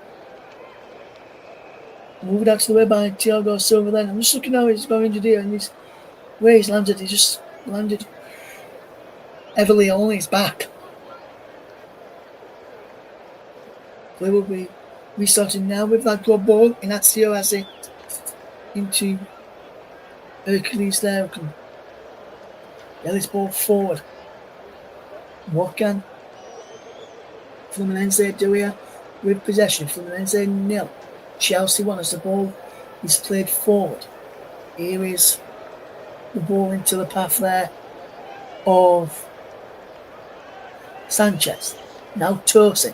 moved out to the way by Thiago Silva then. I'm just looking how he's got injured here, and where he's landed, he just landed heavily on his back. Play will be restarting now with that drop ball. Inacio has it into Hercules there, who can get this ball forward. What can Fluminense do here with possession? Fluminense 0, Chelsea 1 as the ball is played forward. Here is the ball into the path there of Sanchez. Now Tosin.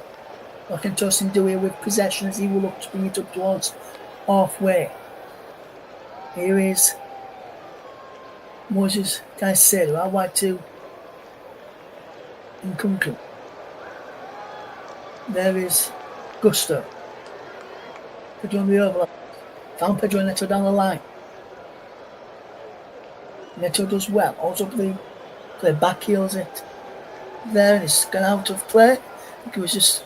What can Tosin do here with possession as he will look to bring it up towards halfway? Here is Moses Caicedo out wide to Nkunku. There is Gusto. Pedro on the overlap. Found Pedro Neto down the line. Neto does well. Also the play back heels it. There, and it's gone out of play. I think it was just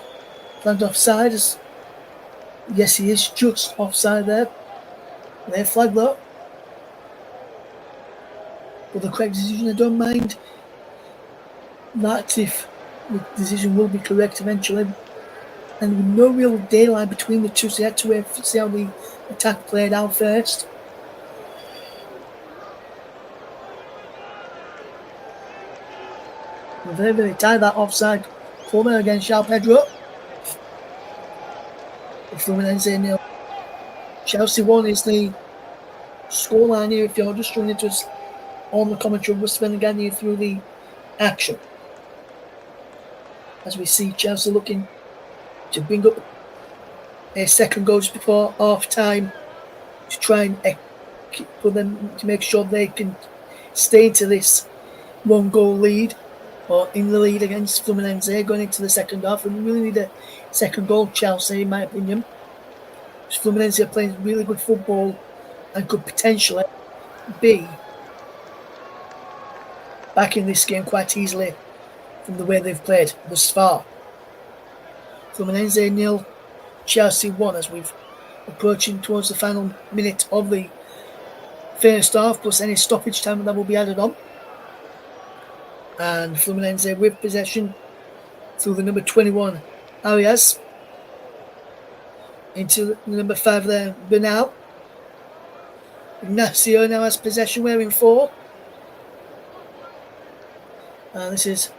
flagged offside. Yes, he is just offside there. They're flagged though. But the correct decision, I don't mind that if the decision will be correct eventually. And with no real daylight between the two, so you had to wait to see how the attack played out first. Very, very tight, that offside corner against João Pedro. Fluminense 0, Chelsea 1 is the scoreline here if you're just tuning to us on the commentary. Russ Vernon again here through the action. As we see Chelsea looking to bring up a second goal just before half time to try and for them to make sure they can stay into this 1-goal lead or in the lead against Fluminense going into the second half. And we really need a second goal, Chelsea, in my opinion. Fluminense are playing really good football and could potentially be back in this game quite easily from the way they've played thus far. Fluminense 0, Chelsea 1 as we've approaching towards the final minute of the first half, plus any stoppage time that will be added on. And Fluminense with possession through the number 21 Arias into the number 5 there, Bernal. Ignacio now has possession, wearing 4. And this is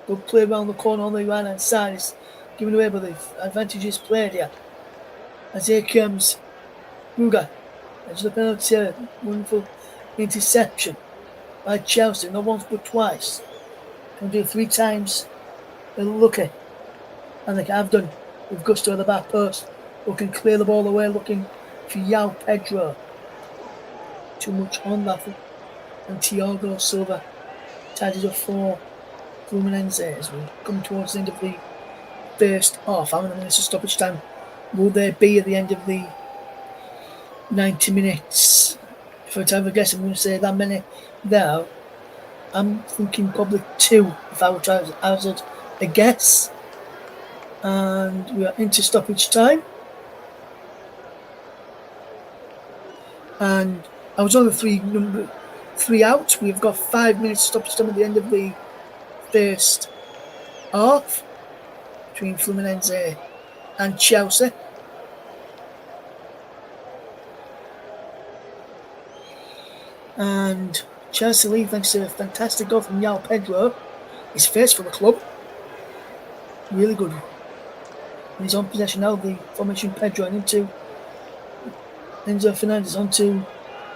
good play around the corner on the right hand side. It's given away, but the advantage is played here. As here comes Ruga. There's the penalty here. Wonderful interception by Chelsea. Not once but twice. Can do 3 times. They're lucky. And they have done with gusto at the back post. Who can clear the ball away, looking for João Pedro. Too much on that. And Thiago Silva tidies up for Fluminense as we come towards the end of the first half. How many minutes of stoppage time will there be at the end of the 90 minutes? If I were to have a guess, I'm going to say that many there. I'm thinking probably 2 if I were to hazard a guess. And we are into stoppage time. And I was on the number 3 out. We've got 5 minutes stoppage time at the end of the first half between Fluminense and Chelsea. And Chelsea lead thanks to a fantastic goal from João Pedro. His first for the club. Really good. And he's on possession now of the formation. Pedro and into Enzo Fernandez onto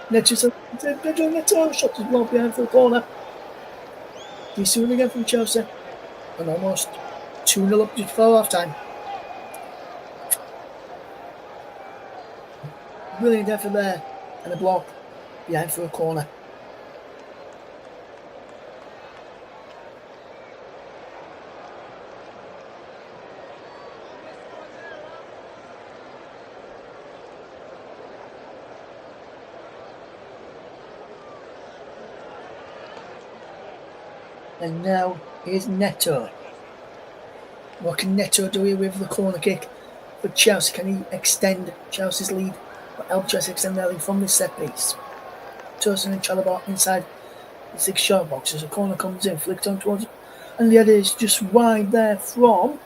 Neto. Pedro Neto shot his ball behind for the corner. He's doing again from Chelsea. And almost 2-0 up just before half time. Brilliant effort there. And a block behind for a corner. And now here's Neto. What can Neto do here with the corner kick for Chelsea? Can he extend Chelsea's lead or help Chelsea extend their lead from this set piece? Tosin and Chalobah inside the 6-yard box as the corner comes in, flicked on towards, and the header is just wide there from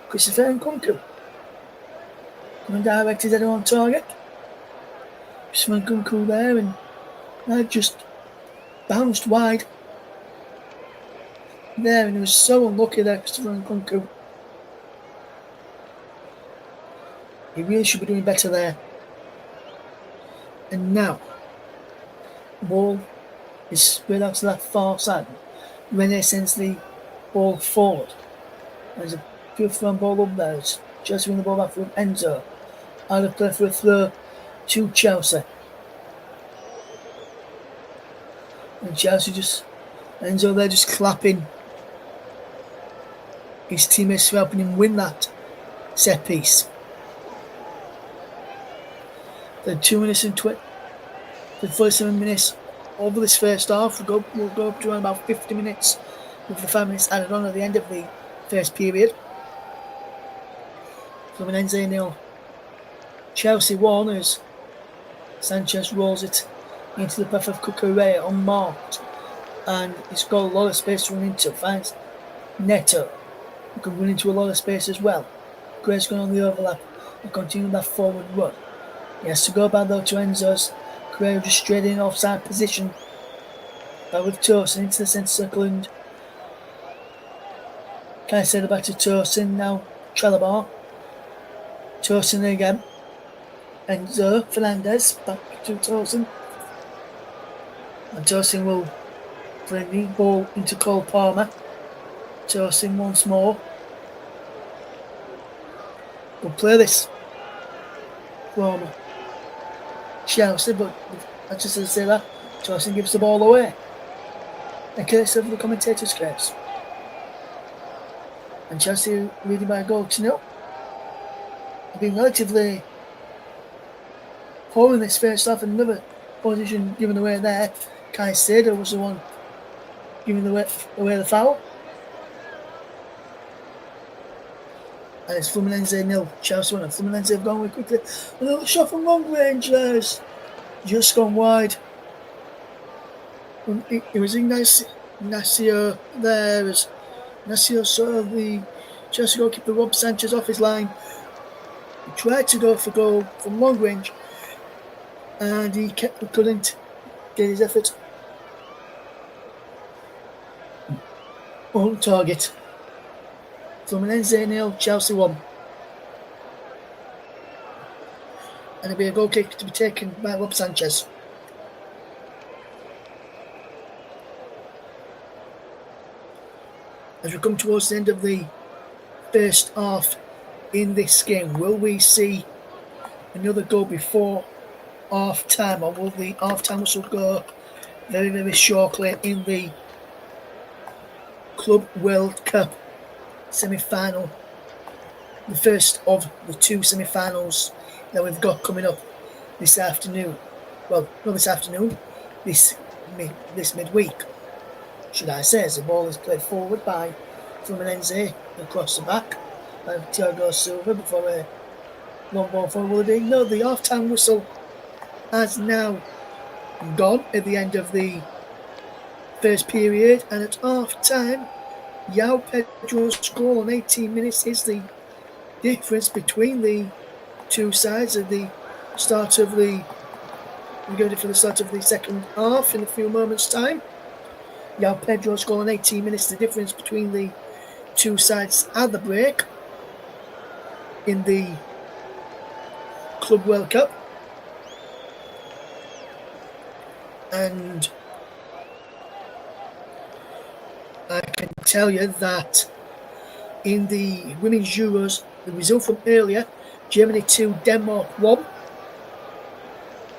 Christopher Nkunku. Coming directed header on target. Christopher Nkunku there, and that just bounced wide. There, and he was so unlucky there, Christopher Nkunku. He really should be doing better there. And now, the ball is spread out to that far side. Rene sends the ball forward. There's a beautiful ball up there. It's just winning the ball back from Enzo. Out of play for a throw to Chelsea. And Chelsea just, Enzo there just clapping his teammates for helping him win that set piece. The 2 minutes and 47 minutes over this first half. We'll go up to around about 50 minutes with the 5 minutes added on at the end of the first period. Fluminense 0, Chelsea 1 as Sanchez rolls it into the path of Cucurella unmarked, and he's got a lot of space to run into. Finds Neto, who can run into a lot of space as well. Gray's going on the overlap and continue that forward run. He has to go back though to Enzo's. Gray just straight in offside position. Back with Tosin into the centre circle, and Caicedo back to Tosin. Now Chalobah. Tosin again. Enzo Fernandez back to Tosin. And Tosin will play the ball into Cole Palmer. Tosin once more. We'll play this. Palmer. Chelsea, but I just to say that Chelsea gives the ball away. In case of the commentators' case. And Chelsea leading by a goal to nil. They've been relatively poor in this first half, and another position given away there. Caicedo was the one giving away the foul. And it's Fluminense 0, Chelsea 1. Fluminense have gone away quickly. A little shot from long range there's just gone wide. It was Ignacio there. As Ignacio saw the Chelsea goalkeeper Rob Sanchez off his line. He tried to go for goal from long range, and he couldn't get his effort on target. Fluminense 0, Chelsea 1. And it'll be a goal kick to be taken by Rob Sanchez. As we come towards the end of the first half in this game, will we see another goal before half time, or will the half time whistle go very, very shortly in the Club World Cup semi-final, the first of the two semi-finals that we've got coming up this afternoon? Well, not this afternoon, this midweek, should I say, as the ball is played forward by Fluminense across the back by Thiago Silva before a long ball forward. No, the half-time whistle has now gone at the end of the first period, and at half-time, João Pedro's goal on 18 minutes is the difference between the two sides at the start of the... We're going for the start of the second half in a few moments' time. João Pedro's goal on 18 minutes, the difference between the two sides at the break in the Club World Cup. And I can tell you that in the Women's Euros, the result from earlier, Germany 2, Denmark 1.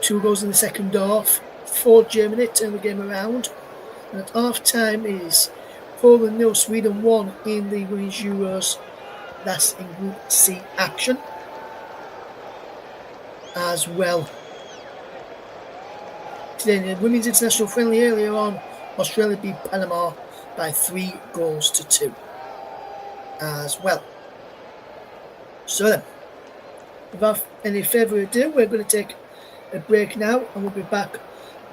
2 goals in the second half for Germany, turn the game around. And at half time is Poland 0, Sweden 1 in the Women's Euros. That's in Group C action as well. Today in the Women's International Friendly earlier on, Australia beat Panama by 3 goals to 2 as well. So then, without any further ado, we're going to take a break now, and we'll be back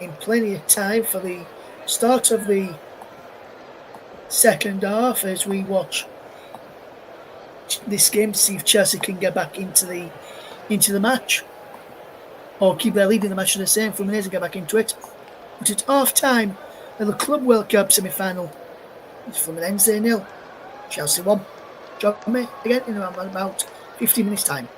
in plenty of time for the start of the second half as we watch this game to see if Chelsea can get back into the match, or keep their lead in the match the same. Fluminense and get back into it. But it's half time in the Club World Cup semi-final. It's Fluminense 0, Chelsea 1. Join me again in around about 15 minutes time.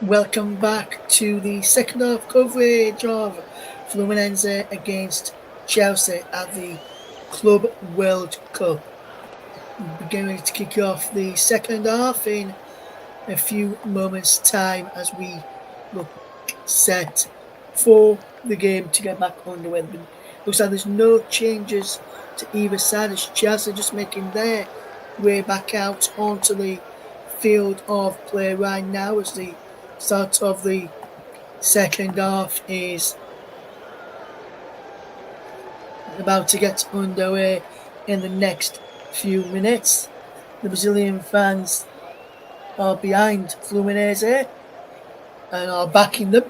Welcome back to the second half coverage of Fluminense against Chelsea at the Club World Cup. We're getting ready to kick off the second half in a few moments' time as we look set for the game to get back underway. Looks like there's no changes to either side as Chelsea just making their way back out onto the field of play right now as the start of the second half is about to get underway in the next few minutes. The Brazilian fans are behind Fluminense and are backing them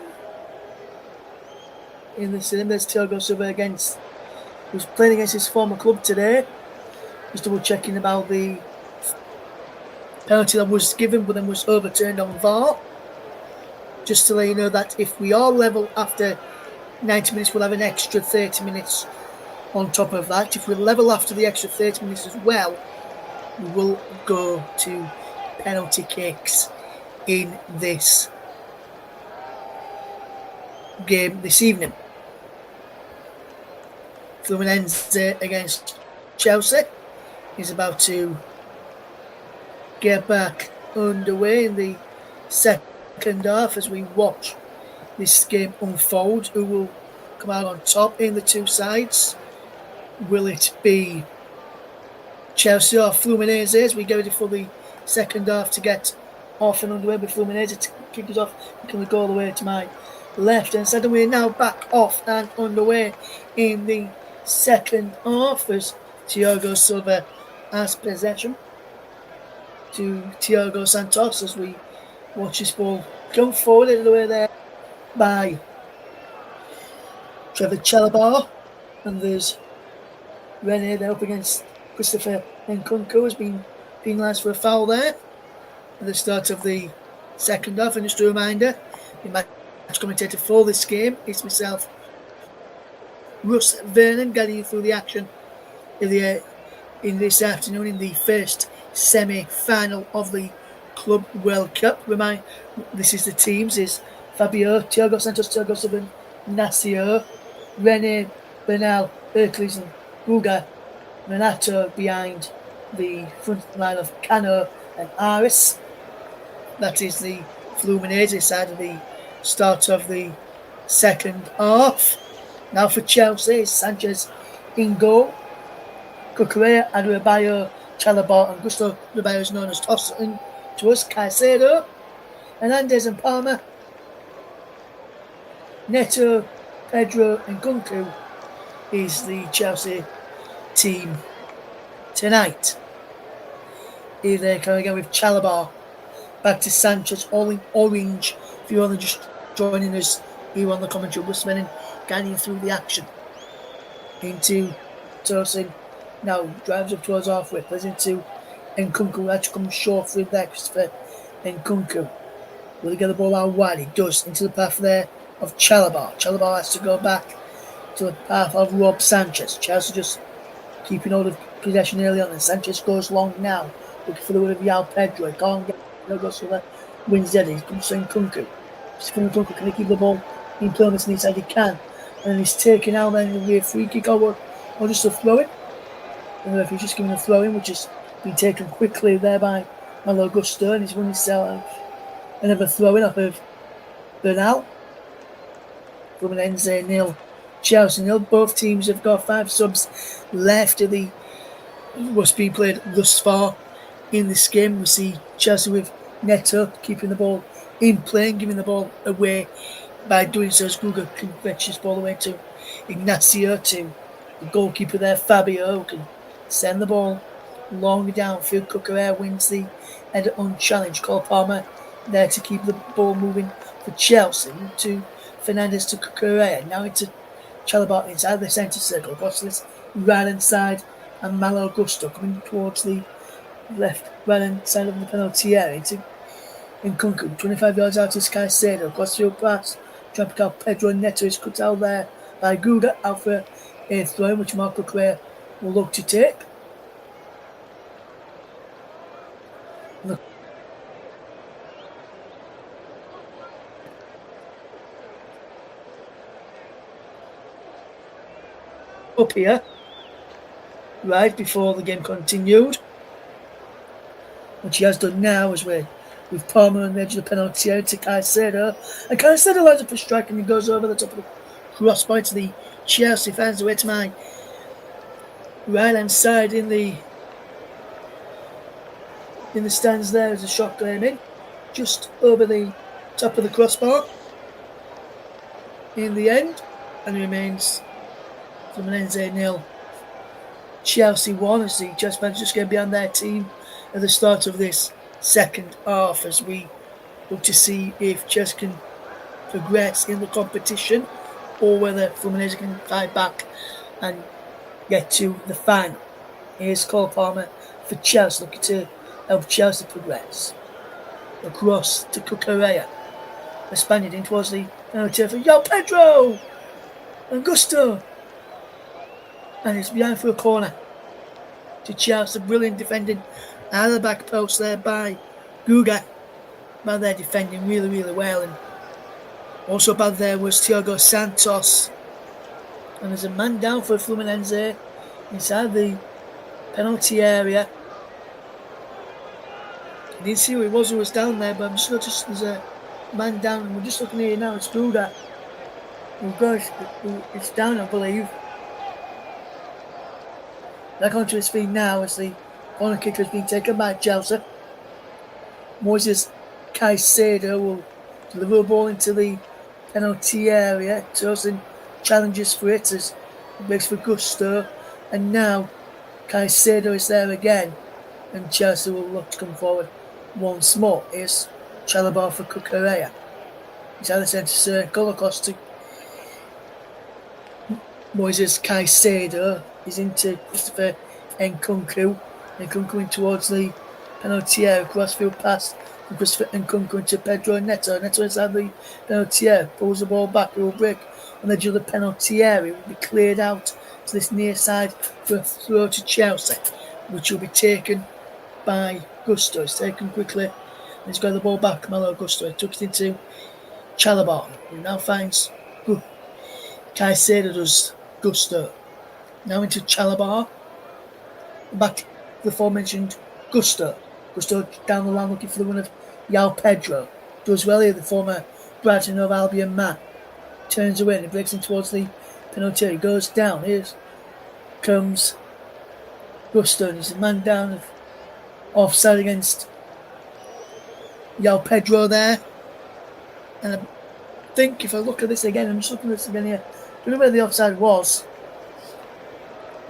in the stadium. There's Thiago Silva who's playing against his former club today. Just double checking about the penalty that was given but then was overturned on VAR. Just to let you know that if we are level after 90 minutes, we'll have an extra 30 minutes on top of that. If we're level after the extra 30 minutes as well, we will go to penalty kicks in this game this evening. Fluminense against Chelsea is about to get back underway in the second half as we watch this game unfold. Who will come out on top in the two sides? Will it be Chelsea or Fluminense as we get ready for the second half to get off and underway with Fluminense to kick us off? Can we go all the way to my left? And so we're now back off and underway in the second half as Thiago Silva has possession to Thiago Santos as we watch this ball come forward in the way there by Trevor Chalobah, and there's Rene there up against Christopher Nkunku has been penalised for a foul there at the start of the second half. And just a reminder, the match commentator for this game is myself, Russ Vernon, guiding you through the action in this afternoon in the first semi-final of the Club World Cup. This is the teams: is Fabio, Thiago Santos, Thiago Silva, Nasio, Rene, Bernal, Hercules and Guga, Renato behind the front line of Cano and Aris. That is the Fluminense side of the start of the second half. Now for Chelsea, Sanchez in goal, Cucurella, Adebayo, Chalobah and Gusto Ribeiro is known as tossing to us, Caicedo, Hernandez and Palmer, Neto, Pedro and Nkunku is the Chelsea team tonight. Here they come again with Chalobah, back to Sanchez, all in orange. If you're only just joining us here on the commentary, Russ Vernon guiding through the action into Tosin. Now drives up towards halfway, plays into Nkunku. That comes short through there, Christopher Nkunku. Will he get the ball out wide? He does, into the path there of Chalobah. Chalobah has to go back to the path of Rob Sanchez. Chelsea just keeping hold of possession early on, and Sanchez goes long now, looking for the win of Yao Pedro. He can't get it. Goes for that. Wins Eddie. Comes to Nkunku. Nkunku, can he keep the ball in play on this near side? He can. And then he's taken out then it'll be a free kick or just a throw in. And the referee's just giving a throw in, which has been taken quickly there by Malo Gusto, and he's won himself another throw in off of Bernal. Fluminense 0, Chelsea 0. Both teams have got 5 subs left of the what's being played thus far in this game. We see Chelsea with Neto keeping the ball in play and giving the ball away. By doing so, as Guga can fetch this ball away to Ignacio, to the goalkeeper there, Fabio, who can send the ball long downfield. Cucurella wins the header unchallenged. Cole Palmer there to keep the ball moving for Chelsea. To Fernandez to Cucurella. Now into Chalobah inside the centre circle. Across this right hand side, and Malo Gusto coming towards the right hand side of the penalty area. To Nkunku, 25 yards out to Caicedo. Across the field pass. Trying to pick out Pedro Neto is cut out there by Guga. Out for a throw, which Marco Correa will look to take. up here right before the game continued, which he has done now as with Palmer on the edge of the penalty area to Caicedo, and Caicedo lines up a strike and he goes over the top of the crossbar to the Chelsea fans away to my right hand side in the stands. There is a shot going in just over the top of the crossbar in the end, and it remains Fluminense 0, Chelsea 1, as the Chelsea fans just get behind their team at the start of this second half, as we look to see if Chelsea can progress in the competition or whether Fluminense can fight back and get to the final. Here's Cole Palmer for Chelsea, looking to help Chelsea progress. Across to Cucurella, the Spaniard in towards the penalty for Pedro and Gusto, and it's behind for a corner to Chelsea. Brilliant defending out of the back post there by Guga. But they're defending really, really well. And also bad there was Thiago Santos. And there's a man down for Fluminense inside the penalty area. I didn't see who it was who was down there, but I'm just noticed there's a man down. And we're just looking here now, it's Guga. It's down, I believe. Back onto his feet now as the corner kick has been taken by Chelsea. Moises Caicedo will deliver a ball into the penalty area. Tosin challenges for it as he breaks for Gusto. And now Caicedo is there again. And Chelsea will look to come forward once more. Here's Chalobah for Cucurella. He's out of the centre circle across to Moises Caicedo. He's into Christopher Nkunku. Nkunku in towards the penalty area. Crossfield pass from Christopher Nkunku into Pedro Neto. Neto inside the penalty area. Pulls the ball back. It will break on the edge of the penalty area. It will be cleared out to this near side for a throw to Chelsea, which will be taken by Gusto. It's taken quickly. And he's got the ball back. Malo Gusto. He took it into Chalobah, who now finds Caicedo does Gusto. Now into Chalobah. Back to the aforementioned Gusto. Gusto down the line looking for the one of Pedro. Does well here, the former Brighton of Albion man. Turns away and he breaks in towards the penalty. He goes down. Here comes Gusto. And he's a man down offside against Pedro there. And I think if I look at this again, I'm just looking at this again here. I don't know where the offside was.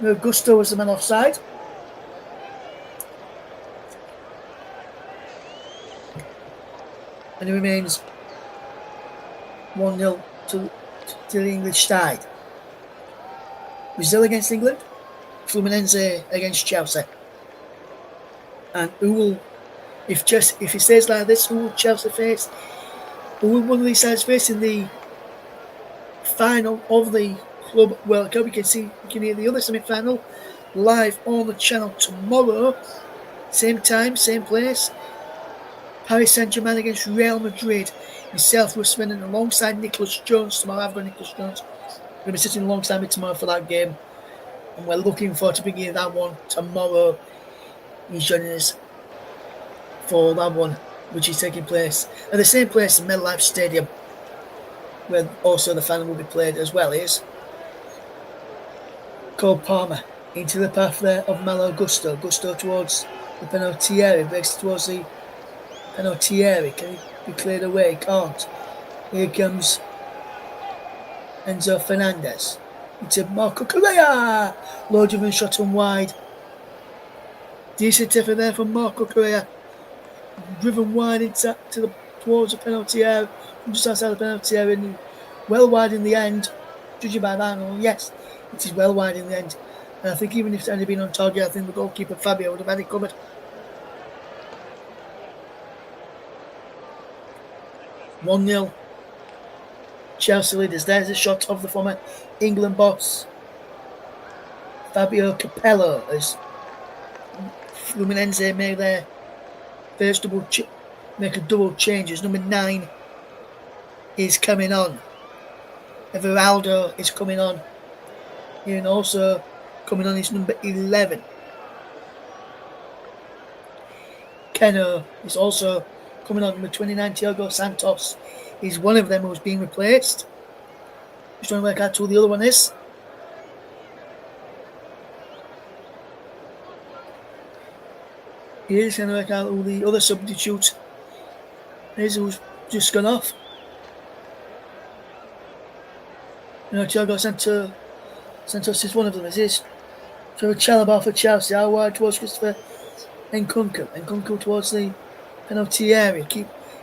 No, Gusto was the man offside. And it remains 1-0 to the English side. Brazil against England. Fluminense against Chelsea. And who will, if it stays like this, who will Chelsea face? Who will one of these sides face in the final of the Club World Cup? You can hear the other semi-final live on the channel tomorrow. Same time, same place. Paris Saint-Germain against Real Madrid. Myself, Russ Vernon, alongside Nicholas Jones tomorrow. I've got Nicholas Jones. Going to be sitting alongside me tomorrow for that game. And we're looking forward to beginning that one tomorrow. He's joining us for that one, which is taking place at the same place in MetLife Stadium, where also the final will be played as well. Is Cole Palmer into the path there of Malo Gusto. Gusto towards the penalty area. Breaks towards the penalty area. Can he be cleared away? Can't. Here comes Enzo Fernandez. Into Marco Correa. Low driven shot on wide. Decent effort there from Marco Correa. Driven wide towards the penalty area. Just outside the penalty area. And well wide in the end. Judging by that angle, yes, it is well wide in the end. And I think even if it hadn't been on target, I think the goalkeeper Fabio would have had it covered. (1-0) Chelsea leaders. There's a shot of the former England boss Fabio Capello as Fluminense made their first make a double change as number 9 is coming on. Everaldo is coming on And also coming on is number 11. Keno is also coming on. Number 29, Thiago Santos is one of them who's being replaced. Just trying to work out who the other one is. He is trying to work out who the other substitute is who's just gone off. Thiago Santos is one of them. Is this? So Chalobah for Chelsea. Out wide towards Christopher Nkunku. Nkunku towards the penalty area.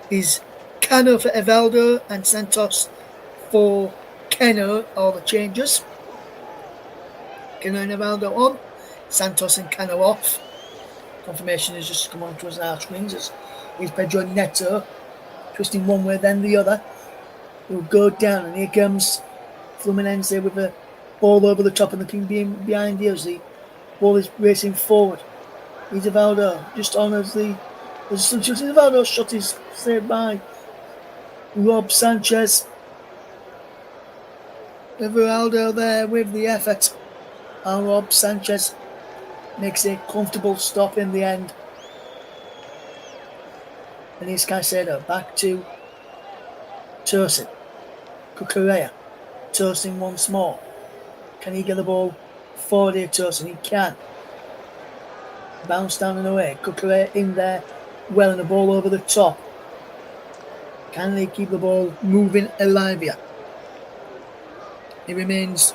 Is Cano for Evaldo and Santos for Keno. All the changes. Keno and Evaldo on. Santos and Cano off. Confirmation has just come on to us on our screens. Is Pedro Neto twisting one way then the other. He'll go down, and here comes Fluminense with the ball over the top and the king being behind here as the ball is racing forward. He's Evaldo just on as the Evaldo shot is saved by Rob Sanchez. Evaldo there with the effort, and Rob Sanchez makes a comfortable stop in the end. And here's Caicedo back to Tosin. Cucurella. Tosin once more. Can he get the ball forward here, Tosin? He can. Bounce down and away. Cucurella in there. Well, and the ball over the top. Can they keep the ball moving alive here? It remains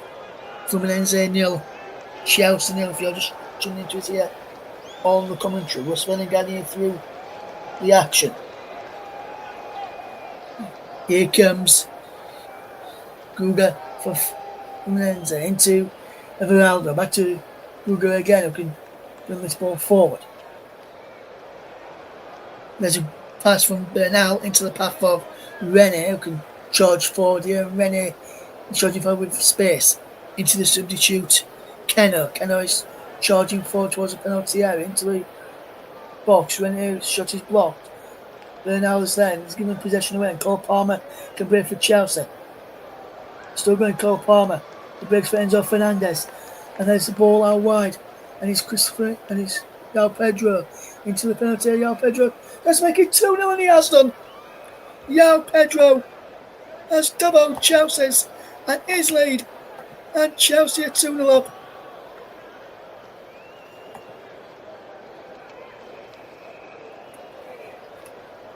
Fluminense 0, Chelsea 0. If you're just tuning into it here on the commentary, Russ Vernon guiding you through the action. Here comes Guga for Fluminense into Everaldo. Back to Guga again, who can bring this ball forward. There's a pass from Bernal into the path of Rene, who can charge forward here. And Rene charging forward with space into the substitute Keno. Keno is charging forward towards the penalty area into the box. Rene's shot is blocked. Bernal is there. He's giving possession away, and Cole Palmer can break for Chelsea. Still going Cole Palmer. He breaks for Enzo Fernandez. And there's the ball out wide. And it's Christopher and it's João Pedro into the penalty area. João Pedro. Let's make it 2-0, and he has done. João Pedro has doubled Chelsea's and his lead. And Chelsea are 2-0 up.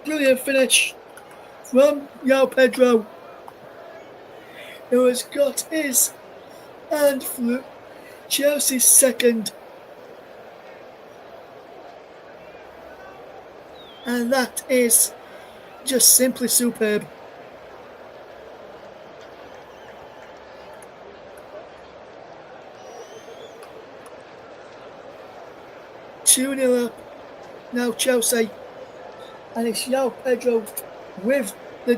Brilliant finish from João Pedro, who has got his and Chelsea's second. And that is just simply superb. Two 0 up now Chelsea. And it's João Pedro with the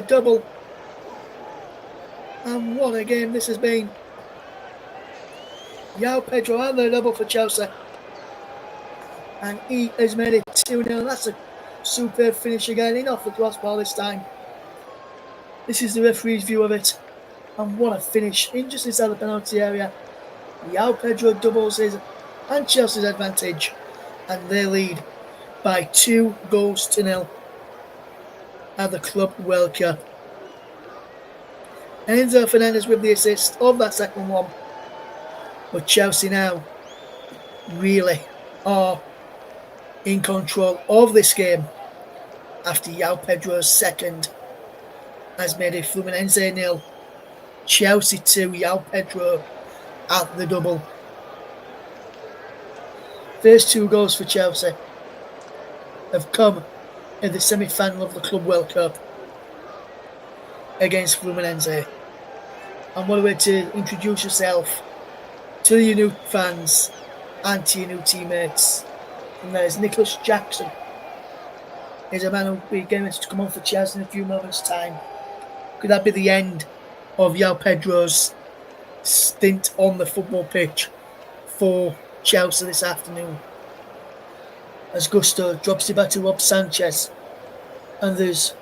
double. And what a game this has been. João Pedro and the double for Chelsea. And he has made it 2-0. That's a superb finish again. In off the crossbar this time. This is the referee's view of it. And what a finish. In just inside the penalty area. João Pedro doubles his and Chelsea's advantage. And they lead by 2-0 at the Club World Cup. Enzo Fernandez with the assist of that second one. But Chelsea now really are in control of this game after João Pedro's second has made it Fluminense 0, Chelsea 2, João Pedro at the double. First 2 goals for Chelsea have come in the semi-final of the Club World Cup against Fluminense. And what a way to introduce yourself to your new fans and to your new teammates. And there's Nicholas Jackson. He's a man who will be getting ready to come on for Chelsea in a few moments' time. Could that be the end of João Pedro's stint on the football pitch for Chelsea this afternoon? As Gusto drops it back to Rob Sanchez. And there's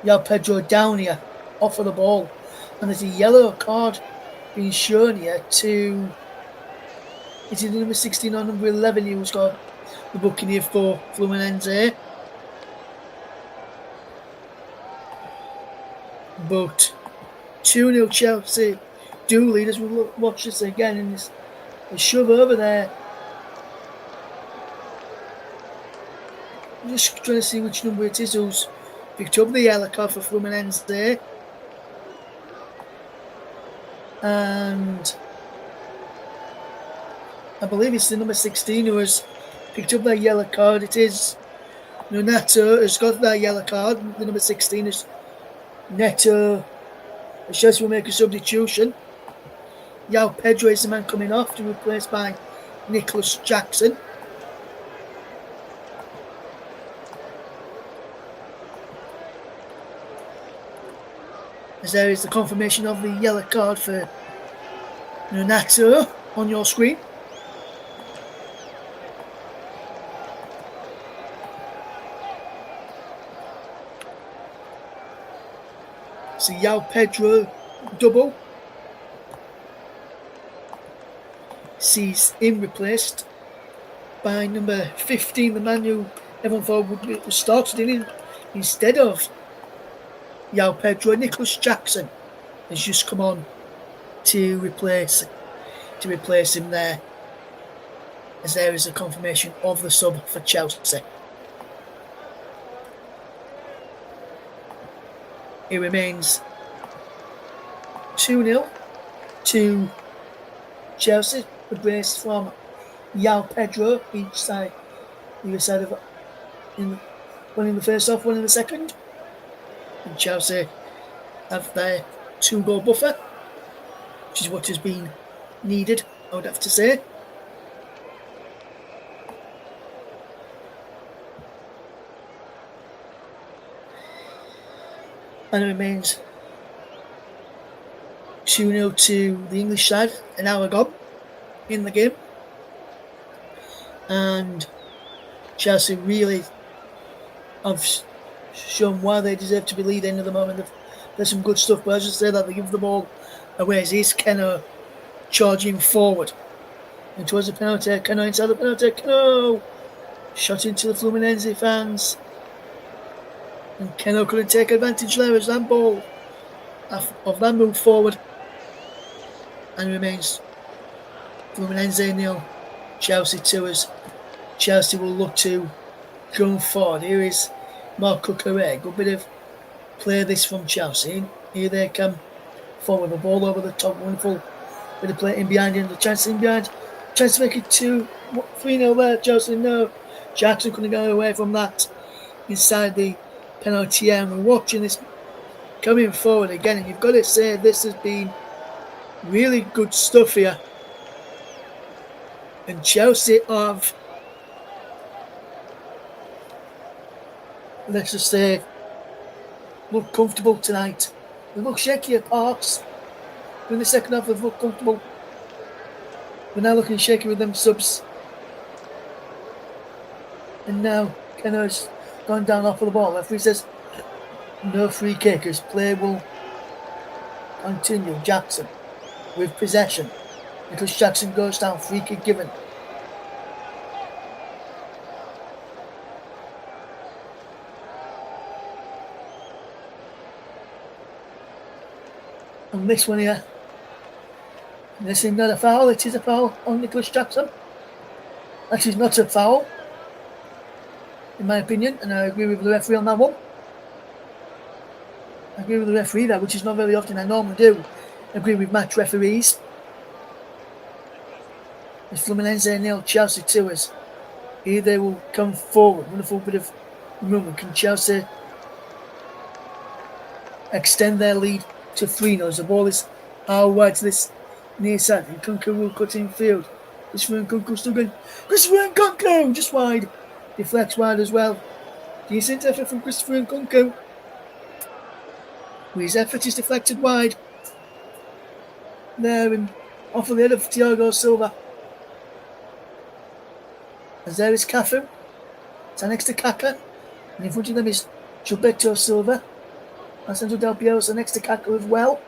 João Pedro down here, off of the ball. And there's a yellow card being shown here to, is it number 16 or number 11 who's got the booking here for Fluminense? But 2-0 Chelsea do lead as we watch this again, and this a shove over there. I'm just trying to see which number it is who's picked up the yellow card for Fluminense there. And I believe it's the number 16 who has picked up that yellow card. It is Neto has got that yellow card. The number 16 is Neto. Chelsea will make a substitution. Yao Pedro is the man coming off to be replaced by Nicholas Jackson. As there is the confirmation of the yellow card for Neto on your screen. So Yao Pedro double sees him replaced by number 15, the man who everyone thought would started in instead of Yao Pedro. Nicholas Jackson has just come on to replace him there, as there is a confirmation of the sub for Chelsea. It remains 2-0 to Chelsea. The brace from Yao Pedro each side, either side of one in the first half, one in the second. And Chelsea have their 2-goal buffer, which is what has been needed, I would have to say. And it remains 2-0 to the English side, an hour gone in the game. And Chelsea really have shown why they deserve to be leading at the moment. There's some good stuff, but I just say that they give the ball away as is Keno charging forward. And towards the penalty, Keno inside the penalty, Keno shot into the Fluminense fans. And Keno couldn't take advantage there as that ball of that move forward. And remains Fluminense 0, Chelsea 2, as Chelsea will look to go forward. Here is Marco Correa. Good bit of play this from Chelsea. Here they come forward, the ball over the top. Wonderful bit of play in behind him. The chance in behind. Chance to make it 3-0 there. Chelsea, no. Jackson couldn't get away from that inside the penalty area. And we're watching this coming forward again. And you've got to say this has been really good stuff here. And Chelsea have, let's just say, look comfortable tonight. They look shaky at parts. In the second half, they've looked comfortable. We're now looking shaky with them subs. And now Keno's gone down off of the ball. Referee says no free kickers. Play will continue. Jackson with possession. Because Jackson goes down, free kick given. And this one here, this is not a foul, it is a foul on Nicholas Jackson. That is not a foul, in my opinion, and I agree with the referee on that one. I agree with the referee there, which is not very often. I normally do agree with match referees. It's Fluminense 0, Chelsea 2, as here they will come forward. Wonderful bit of movement. Can Chelsea extend their lead to 3-0? The ball is out wide to this near side. And Nkunku will cut in field. Christopher Nkunku still going. Christopher Nkunku just wide. Deflects wide as well. Decent effort from Christopher Nkunku. His effort is deflected wide. There and off of the head of Thiago Silva. As there is Cafu. It's next to Kaka. And in front of them is Gilberto Silva. And Central Del Piero is next to Kaka as well.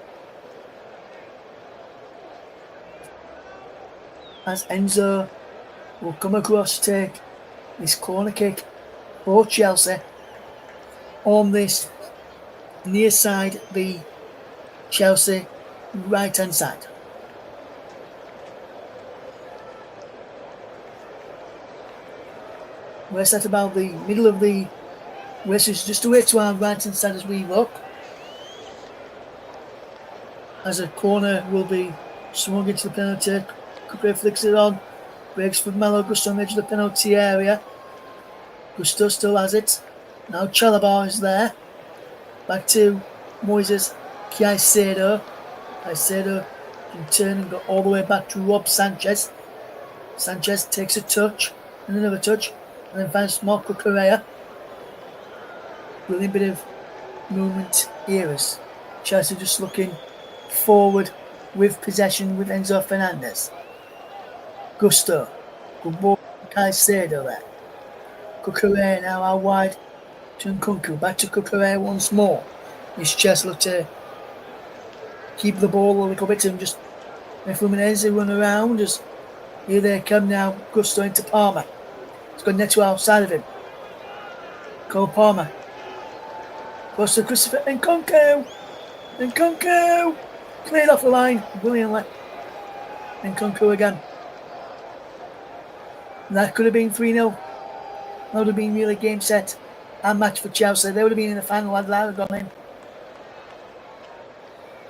as Enzo will come across to take this corner kick for Chelsea on this near side, the Chelsea right hand side. We're set about the middle of the races, just away to our right hand side as we look. As a corner will be swung into the penalty. Cucurella flicks it on. Breaks for Malo Gusto on the edge of the penalty area. Gusto still has it. Now Chalobah is there. Back to Moises Caicedo. Caicedo can turn and go all the way back to Rob Sanchez. Sanchez takes a touch and another touch and then finds Marco Correa. Brilliant bit of movement here as Chelsea just looking forward with possession with Enzo Fernandez. Gusto. Good ball from Caicedo there. Cucurella now out wide to Nkunku. Back to Cucurella once more. This Chelsea look to keep the ball a little bit and just let Fluminense run around as here they come now. Gusto into Palmer. It's got Neto outside of him. Cole Palmer. Goes to Christopher Nkunku. Nkunku! Cleared off the line brilliantly. Nkunku again. And that could have been 3-0. That would have been really game set and match for Chelsea. They would have been in the final had that gone in.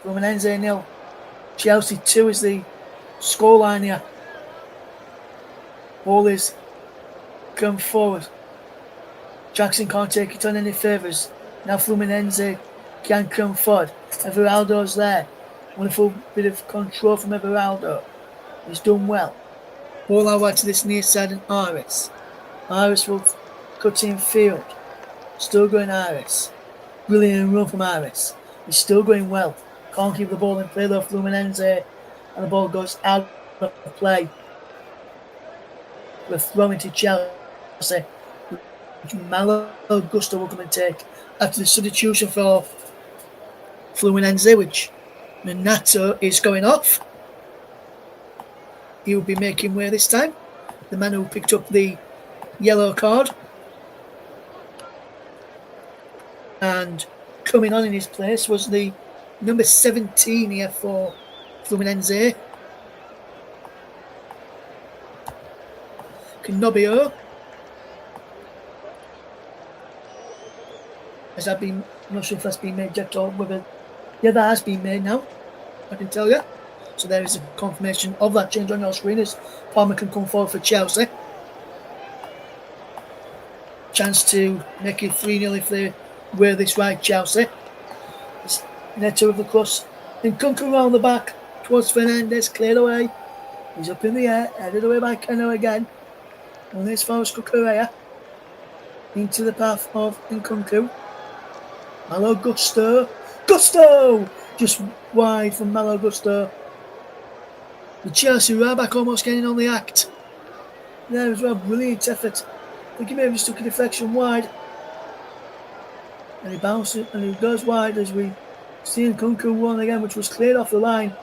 Fluminense 0. Chelsea 2 is the scoreline here. Ball is come forward. Jackson can't take it on any favours. Now Fluminense can come forward. Everaldo's there. Wonderful bit of control from Everaldo. He's done well. Ball out to this near side and Aris. Aris will cut in field. Still going Aris. Brilliant run from Aris. He's still going well. Can't keep the ball in play though, Fluminense. And the ball goes out of play. We're throwing to Chelsea. Malo Gusto will come and take after the substitution for Fluminense, which Renato is going off. He'll be making way this time. The man who picked up the yellow card. And coming on in his place was the number 17 here for Fluminense. Knobio. Has that been, I'm not sure if that's been made yet or whether, yeah, that has been made now, I can tell you. So there is a confirmation of that change on your screen as Palmer can come forward for Chelsea. Chance to make it 3-0 if they wear this right, Chelsea. It's Neto of the cross. Then Nkunku around the back towards Fernandez, cleared away. He's up in the air, headed away by Keno again. And this follows Cucurella into the path of Nkunku. Malo Gusto. Gusto! Just wide from Malo Gusto. The Chelsea right back almost getting on the act. There as well, brilliant effort. I think he maybe just took a deflection wide. And he bounces and he goes wide as we see Nkunku one again, which was cleared off the line.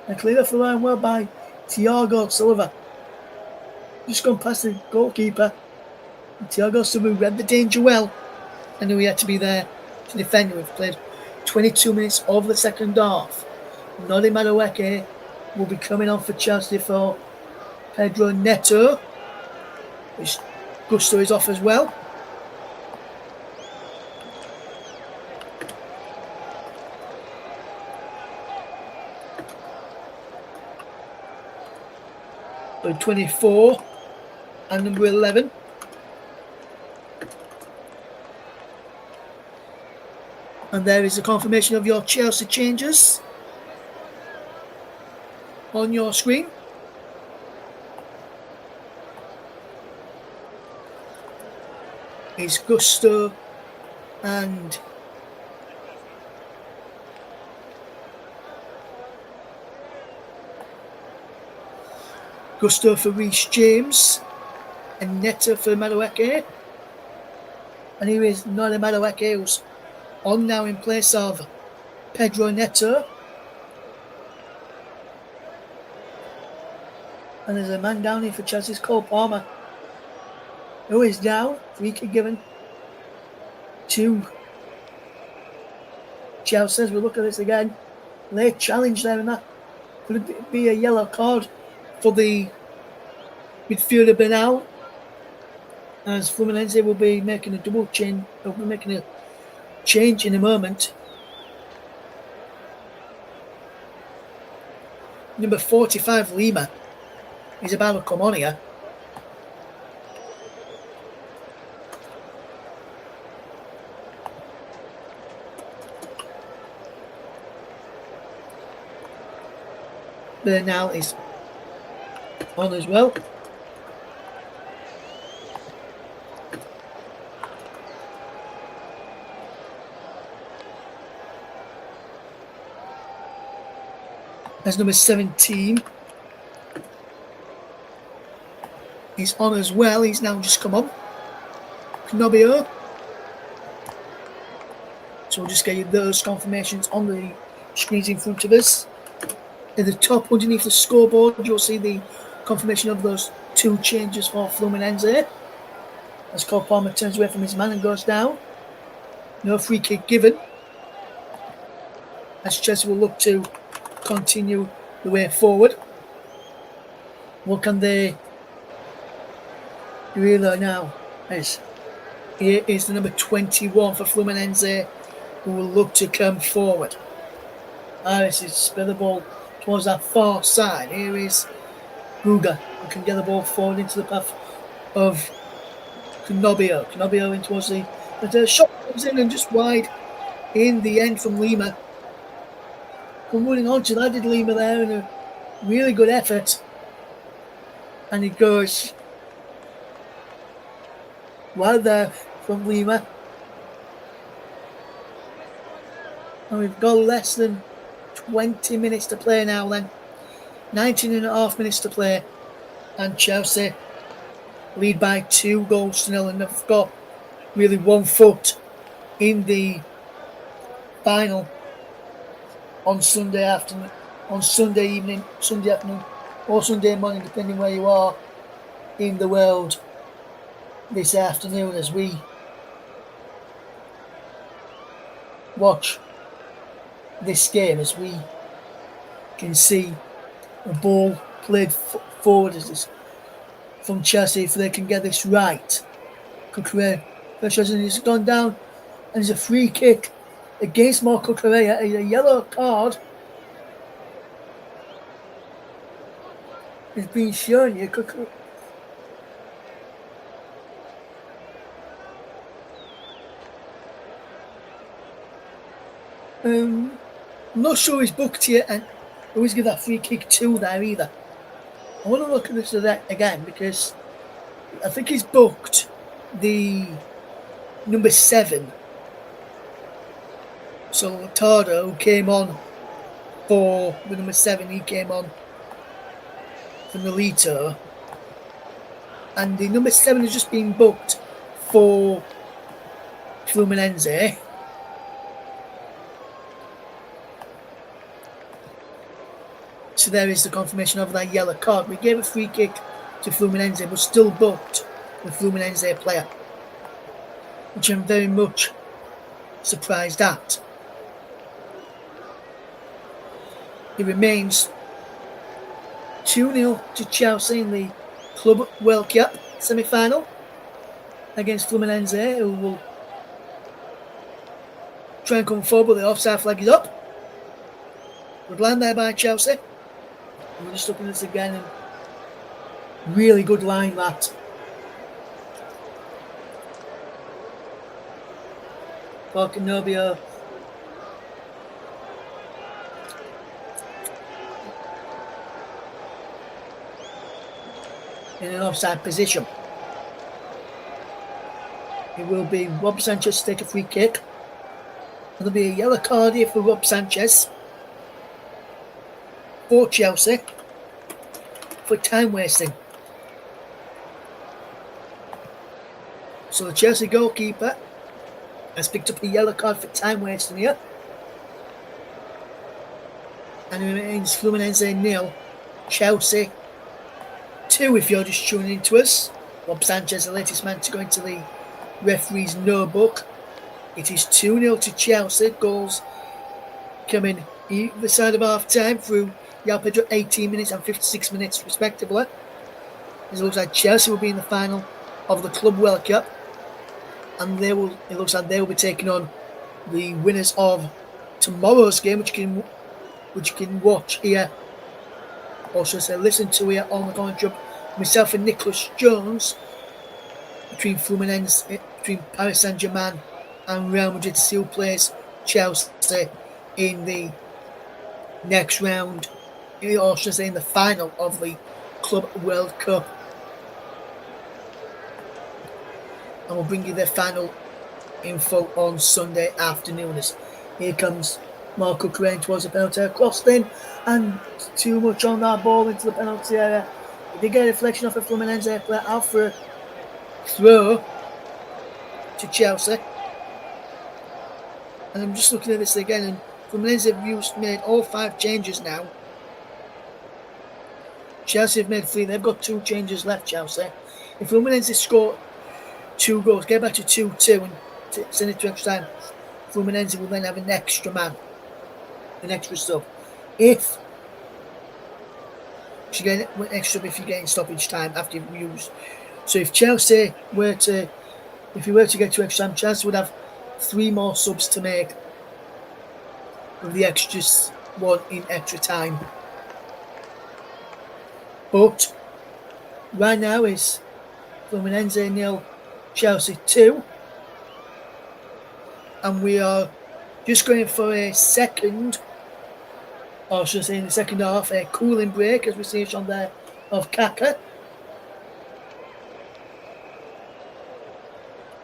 And cleared off the line well by Thiago Silva. Just gone past the goalkeeper. And Thiago Silva read the danger well. I knew he had to be there to defend. We've played 22 minutes of the second half. Nodi Madueke will be coming on for Chelsea for Pedro Neto. Which Gusto is off as well. So 24 and number 11. And there is a confirmation of your Chelsea changes on your screen. It's Gusto and Gusto for Reece James and Neto for Madueke. And here is Nodi Madueke, who's on now in place of Pedro Neto. And there's a man down here for Chelsea's Cole Palmer, who is down. Free kick given to Chelsea. As we look at this again, late challenge there, and that could be a yellow card for the midfielder Bernal, as Fluminense will be making a double change. They'll be making a change in a moment. Number 45, Lima, is about to come on here. Bernal is on as well. As number 17 is on as well. He's now just come on. Knobio. So we'll just get you those confirmations on the screens in front of us. At the top, underneath the scoreboard, you'll see the confirmation of those two changes for Fluminense. As Cole Palmer turns away from his man and goes down. No free kick given. As Chelsea will look to continue the way forward. What can they do here now? Here is the number 21 for Fluminense, who will look to come forward. This is spin the ball towards that far side. Here is Ruga, who can get the ball forward into the path of Knobio. Knobio in towards the shot comes in and just wide in the end from Lima. Come running on to that, did Lima there in a really good effort. And it goes well there from Lima. And we've got less than 20 minutes to play now then. 19 and a half minutes to play. And Chelsea lead by 2-0, and they've got really 1 foot in the final on Sunday afternoon, on Sunday evening, Sunday afternoon, or Sunday morning, depending where you are in the world this afternoon, as we watch this game, as we can see the ball played forward as this from Chelsea. If they can get this right, Cucurella, first has gone down, and there's a free kick against Marco Correa, a yellow card is being shown here. I'm not sure he's booked yet, and always give that free kick to there either. I want to look at this again, because I think he's booked the number 7. So Tardo, who came on for the number 7, he came on for Nolito. And the number 7 has just been booked for Fluminense. So there is the confirmation of that yellow card. We gave a free kick to Fluminense, but still booked the Fluminense player, which I'm very much surprised at. It remains 2-0 to Chelsea in the Club World Cup semi-final against Fluminense, who will try and come forward, but the offside flag is up. Good line there by Chelsea. We're just looking at this again, and really good line that. Nobio. In an offside position. It will be Rob Sanchez to take a free kick. There'll be a yellow card here for Rob Sanchez for Chelsea for time wasting. So the Chelsea goalkeeper has picked up a yellow card for time wasting here. And it remains Fluminense 0, Chelsea 2 if you're just tuning into us. Rob Sanchez, the latest man to go into the referee's notebook. It is 2-0 to Chelsea. Goals coming either side of half time through João Pedro 18 minutes and 56 minutes respectively. It looks like Chelsea will be in the final of the Club World Cup, and it looks like they will be taking on the winners of tomorrow's game, which you can watch here, or should I say listen to here on the Commenttary Hub. Myself and Nicholas Jones, between Fluminense, between Paris Saint-Germain and Real Madrid, to see who plays Chelsea in the next round, or should I say in the final of the Club World Cup. And we'll bring you the final info on Sunday afternoon. Here comes Marco Correa towards the penalty area, crossed in, and too much on that ball into the penalty area. He did get a deflection off a Fluminense player out for a throw to Chelsea. And I'm just looking at this again, and Fluminense have made all 5 changes now. Chelsea have made 3. They've got 2 changes left, Chelsea. If Fluminense score 2 goals, get back to 2-2 and send it to extra time, Fluminense will then have an extra man, an extra sub. If you get an extra, if you're getting stoppage time after you've used. So if Chelsea were to, if you were to get to extra time, Chelsea would have 3 more subs to make, with the extras 1 in extra time. But right now is Fluminense 0, Chelsea 2, and we are just going for a second, or should I say in the second half, a cooling break, as we see it on there, of Kaka,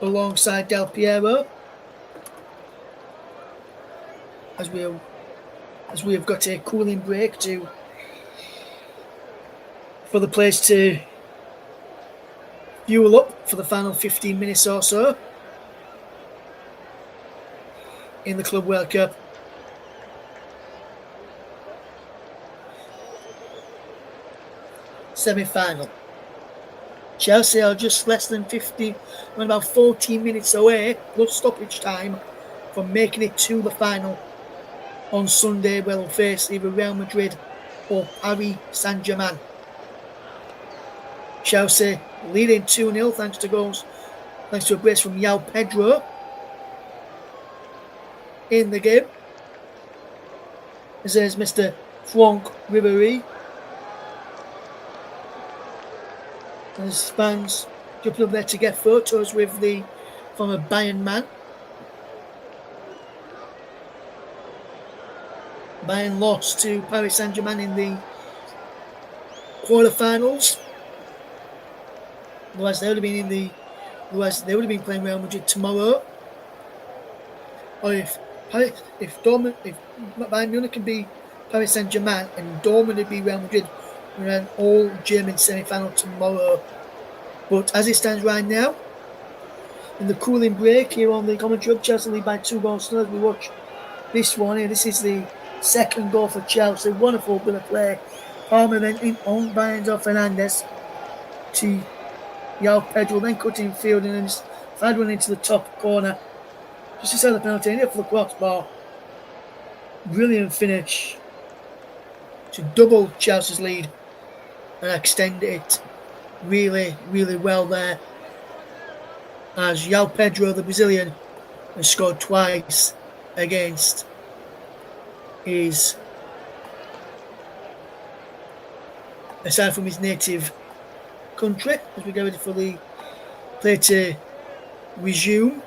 alongside Del Piero, as we have got a cooling break for the players to fuel up for the final 15 minutes or so in the Club World Cup. Semi-final. Chelsea are just less than 50, about 14 minutes away, plus stoppage time, from making it to the final on Sunday, where they'll face either Real Madrid or Paris Saint-Germain. Chelsea leading 2-0 thanks to a brace from João Pedro in the game. There's Mr. Franck Ribéry. And his fans jumping up there to get photos with the former Bayern man. Bayern lost to Paris Saint-Germain in the quarterfinals. Otherwise, they would have been playing Real Madrid tomorrow. Or if Bayern Munich can be Paris Saint-Germain and Dortmund would be Real Madrid, we're in an all-German semi-final tomorrow. But as it stands right now, in the cooling break here on the Commenttary Hub, Chelsea lead by 2 goals to 0. We watch this one here. This is the second goal for Chelsea. Wonderful bit of play. Palmer then in on by Enzo Fernandez to João Pedro, then cutting field and then just fired one into the top corner. Just inside the penalty area for the crossbar. Brilliant finish to double Chelsea's lead and extend it really, really well there, as João Pedro, the Brazilian, has scored twice against his, aside from his native country, as we get ready for the play to resume.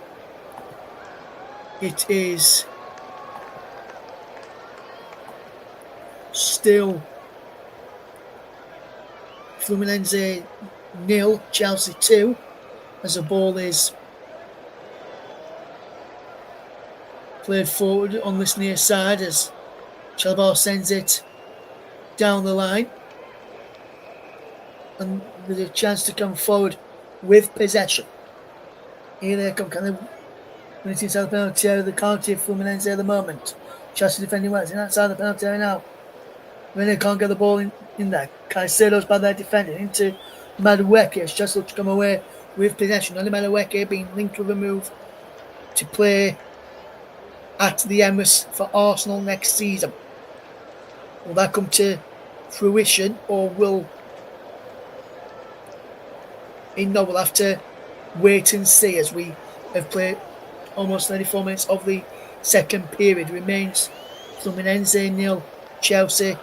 It is still Fluminense 0, Chelsea 2, as the ball is played forward on this near side as Chalobah sends it down the line, and with a chance to come forward with possession. Here they come, when it's inside the penalty area, the county of Fluminense at the moment. Chelsea defending well, it's inside the penalty area now. When they can't get the ball in in there. Caicedo's by their defender into Madueke. It's just looked to come away with possession. Only Madueke being linked with a move to play at the Emirates for Arsenal next season. Will that come to fruition, or will we'll have to wait and see, as we have played almost 94 minutes of the second period. Remains Fluminense 0, Chelsea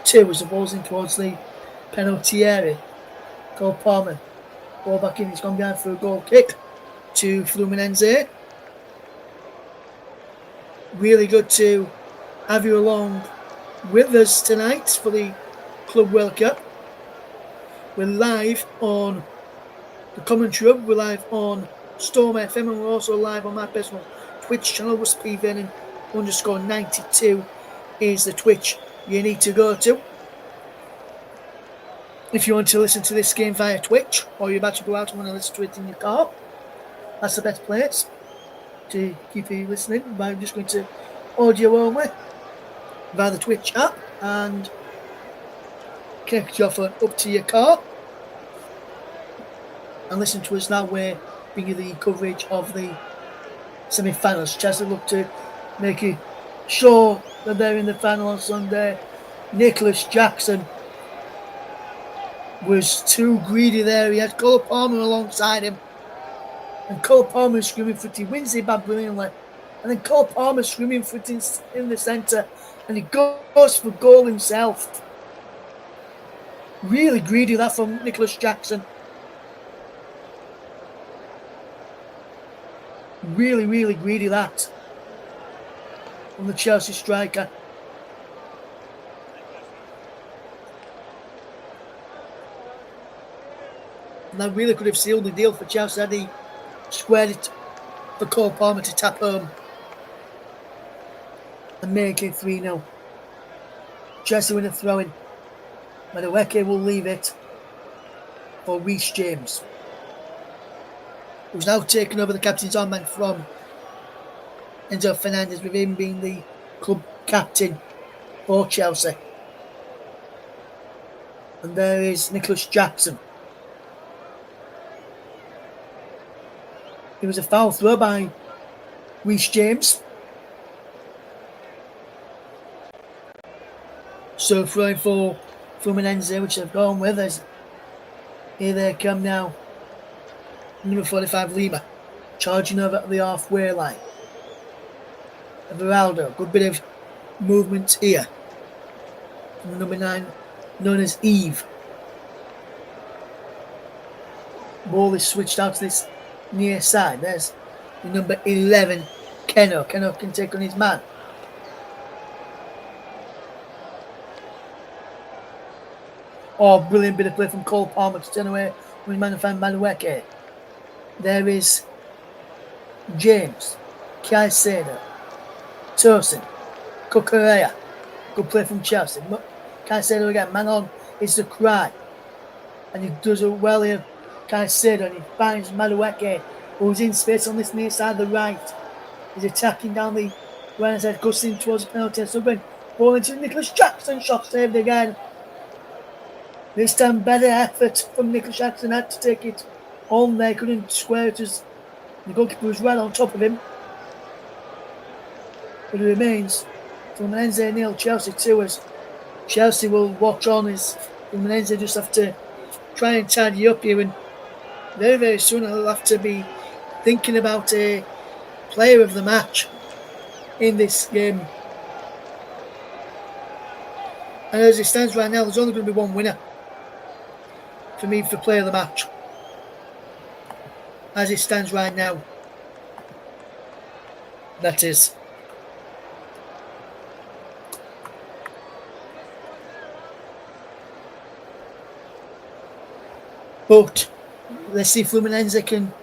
2, as the ball's in towards the penalty area. Cole Palmer, ball back in, he's gone behind for a goal kick to Fluminense. Really good to have you along with us tonight for the Club World Cup. We're live on the Commenttary Hub, we're live on Storm FM, and we're also live on my personal Twitch channel, Russ Vernon _92 is the Twitch you need to go to if you want to listen to this game via Twitch, or you're about to go out and want to listen to it in your car. That's the best place to keep you listening. I'm just going to audio only via the Twitch app and connect your phone up to your car and listen to us that way, bringing you the coverage of the semi-finals. Chelsea look to make it sure that they're in the final on Sunday. Nicholas Jackson was too greedy there. He had Cole Palmer alongside him, and Cole Palmer screaming for it. He wins it back brilliantly, and then Cole Palmer screaming for it in the centre, and he goes for goal himself. Really greedy that from Nicholas Jackson. Really, really greedy that from the Chelsea striker. And that really could have sealed the deal for Chelsea had he squared it for Cole Palmer to tap home and make it 3-0. Chelsea win a throw-in. Madueke will leave it for Reece James, who's now taken over the captain's armband from Enzo Fernandez, with him being the club captain for Chelsea. And there is Nicholas Jackson. It was a foul throw by Reece James. So throwing for Fluminense, which they've gone with us. Here they come now. Number 45, Lima, charging over at the halfway line. Everaldo, good bit of movement here. From number 9, known as Eve. Ball is switched out to this near side. There's the number 11, Keno. Keno can take on his man. Oh, brilliant bit of play from Cole Palmer to turn away from his man and find Madueke. There is James, Caicedo, Tosin, Cucurella. Good play from Chelsea. Caicedo again, man on, it's the cry. And he does it well here, Caicedo, and he finds Madueke, who's in space on this near side of the right. He's attacking down the right side, gusting towards the penalty. So when ball into Nicholas Jackson, shot saved again. This time better effort from Nicholas Jackson, had to take it on there, couldn't square it as the goalkeeper was right on top of him. But it remains Fluminense 0, Chelsea 2, as Chelsea will watch on as Fluminense just have to try and tidy up here, and very, very soon they'll have to be thinking about a player of the match in this game. And as it stands right now, there's only going to be one winner for me for player of the match. As it stands right now, that is. But let's see if Fluminense can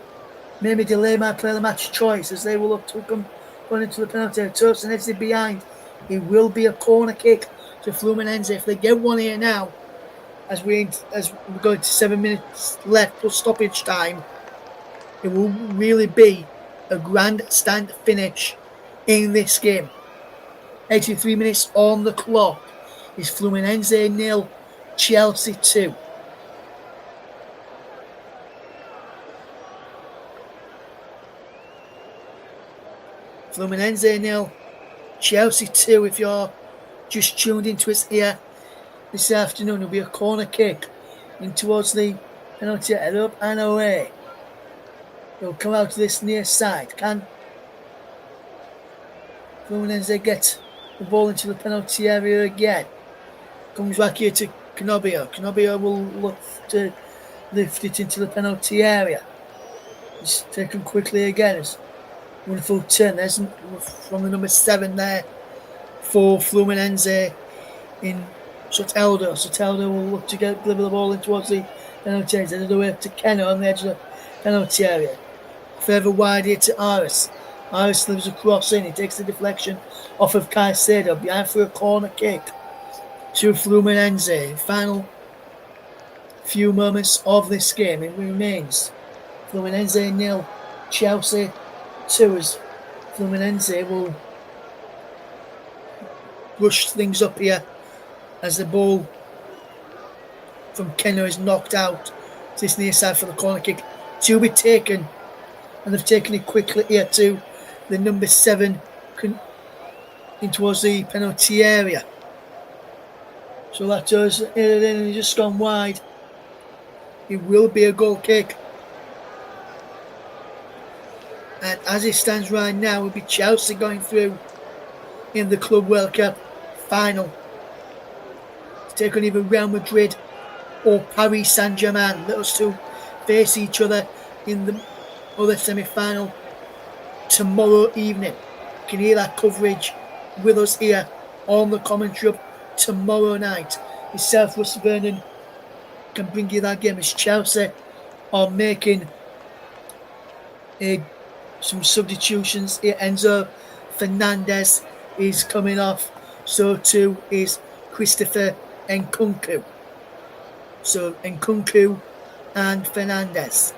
maybe delay my player of the match choice, as they will look to come running into the penalty area. Tosin heads it behind. It will be a corner kick to Fluminense if they get one here now. As we're going to 7 minutes left plus stoppage time, it will really be a grandstand finish in this game. 83 minutes on the clock. Is Fluminense 0, Chelsea 2. Fluminense 0, Chelsea 2. If you're just tuned into us here this afternoon, there'll be a corner kick in towards the penalty area, up and away. It'll come out to this near side. Can Fluminense get the ball into the penalty area again? Comes back here to Canobio. Canobio will look to lift it into the penalty area. It's taken quickly again. It's a wonderful turn. There's from the number 7 there for Fluminense in Soteldo. Soteldo will look to deliver the ball in towards the penalty area. There's the way up to Kenner on the edge of the penalty area. Further wide here to Aris. Aris delivers a cross in. He takes the deflection off of Caicedo. Behind for a corner kick to Fluminense. Final few moments of this game. It remains Fluminense 0, Chelsea 2, as Fluminense will rush things up here as the ball from Kenner is knocked out to this near side for the corner kick to be taken, and they've taken it quickly here to the number 7 in towards the penalty area. So that does it in, and just gone wide. It will be a goal kick. And as it stands right now, it will be Chelsea going through in the Club World Cup final to take on either Real Madrid or Paris Saint-Germain. Those two face each other in the other semi-final tomorrow evening. You can hear that coverage with us here on the Commenttary Hub tomorrow night. Myself, Russ Vernon, can bring you that game as Chelsea are making some substitutions. Enzo Fernandez is coming off, so too is Christopher Nkunku. So Nkunku and Fernandez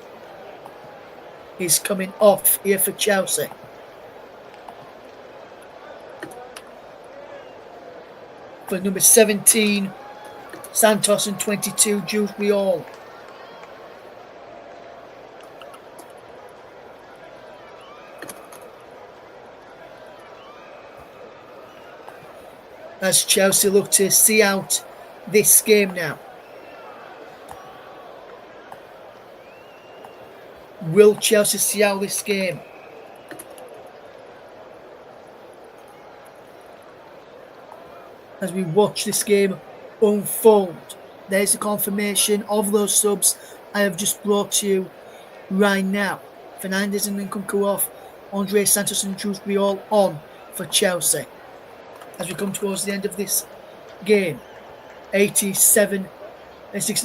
is coming off here for Chelsea. For number 17, Santos, and 22, Jules Riol. As Chelsea look to see out this game now. Will Chelsea see out this game? As we watch this game unfold, there's the confirmation of those subs I have just brought to you right now. Fernandes and Nkunku off, Andre Santos and Shrewsbury all on for Chelsea. As we come towards the end of this game, 16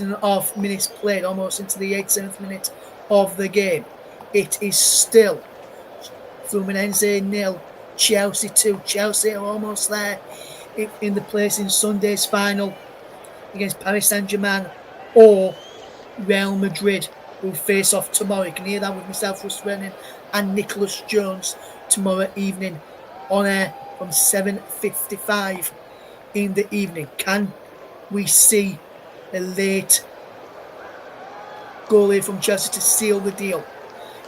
and a half minutes played, almost into the 87th minute of the game. It is still Fluminense 0, Chelsea 2. Chelsea are almost there in the place in Sunday's final against Paris Saint-Germain or Real Madrid, who face off tomorrow. You can hear that with myself, Russ Vernon, and Nicholas Jones tomorrow evening on air from 7:55 in the evening. Can we see a late goal here from Chelsea to seal the deal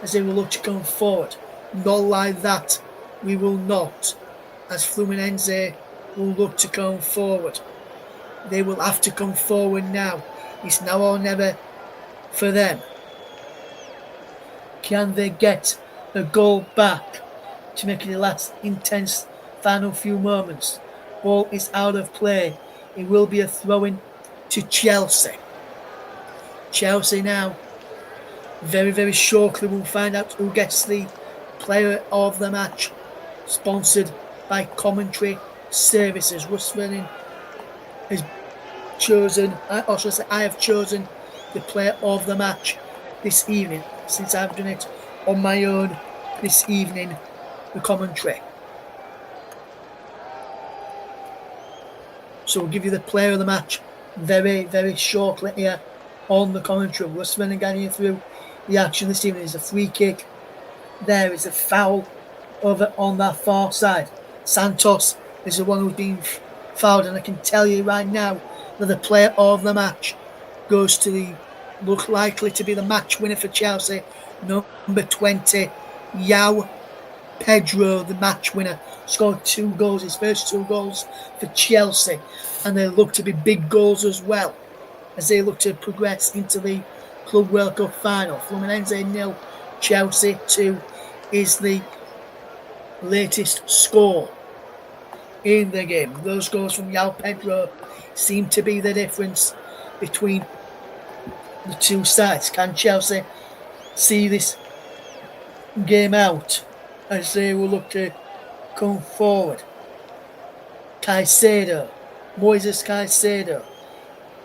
as they will look to come forward? Not like that, we will not, as Fluminense will look to come forward. They will have to come forward now. It's now or never for them. Can they get a goal back to make it the last intense final few moments? Ball is out of play. It will be a throw-in to Chelsea. Chelsea now, very, very shortly, we'll find out who gets the player of the match, sponsored by Commentary Services. Russ Vernon has chosen, or should I say, I have chosen the player of the match this evening, since I've done it on my own this evening, the commentary. So we'll give you the player of the match very, very shortly here on the commentary. Russ Vernon getting you through the action this evening. There's a free kick. There is a foul over on that far side. Santos is the one who's been fouled, and I can tell you right now, that the player of the match goes to the look likely to be the match winner for Chelsea, number 20, Yao Pedro, the match winner, scored 2 goals, his first 2 goals for Chelsea, and they look to be big goals as well as they look to progress into the Club World Cup final. Fluminense 0, Chelsea 2 is the latest score in the game. Those goals from Yao Pedro seem to be the difference between the two sides. Can Chelsea see this game out as they will look to come forward? Moises Caicedo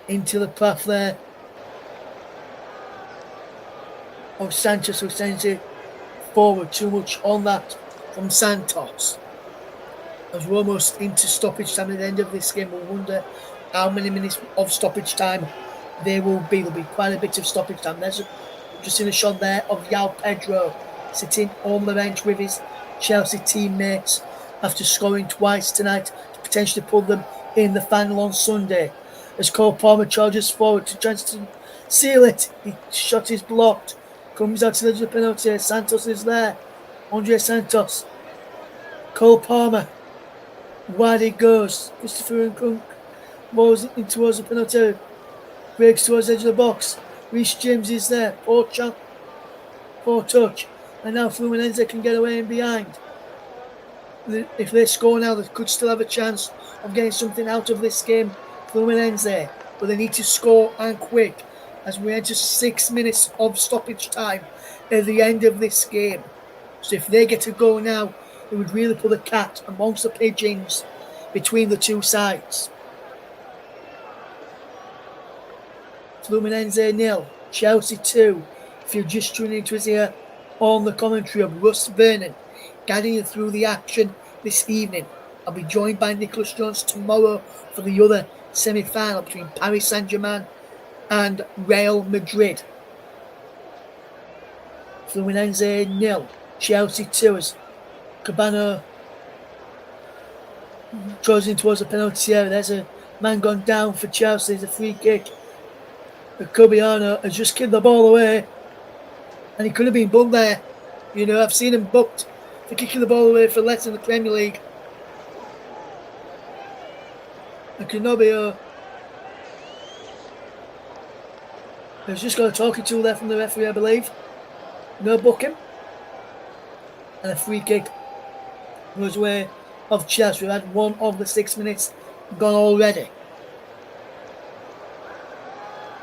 into the path there of Sanchez, who sends it forward. Too much on that from Santos. As we're almost into stoppage time at the end of this game, we'll wonder how many minutes of stoppage time there will be. There'll be quite a bit of stoppage time. There's just in a shot there of Yao Pedro sitting on the bench with his Chelsea teammates after scoring twice tonight to potentially put them in the final on Sunday. As Cole Palmer charges forward to try to seal it, his shot is blocked. Comes out to the edge of the penalty. Santos is there. Andre Santos. Cole Palmer. Wide it goes. Christopher Nkunku rolls in towards the penalty. Breaks towards the edge of the box. Reece James is there. Poor touch. And now Fluminense can get away in behind. If they score now, they could still have a chance of getting something out of this game. Fluminense. But they need to score and quick, as we enter 6 minutes of stoppage time at the end of this game. So if they get a goal now, it would really put the cat amongst the pigeons between the two sides. Fluminense 0, Chelsea 2. If you're just tuning into us here on the commentary of Russ Vernon, guiding you through the action this evening. I'll be joined by Nicholas Jones tomorrow for the other semi-final between Paris Saint-Germain and Real Madrid. Fluminense 0, Chelsea 2 as Cabano draws in towards the penalty area. There's a man gone down for Chelsea. There's a free kick. Cubiano has just kicked the ball away, and he could have been booked there. You know, I've seen him booked for kicking the ball away for less in the Premier League. And Canobio has just got a talking to there from the referee, I believe. No booking. And a free kick goes away of Chelsea. We've had 1 of the 6 minutes gone already.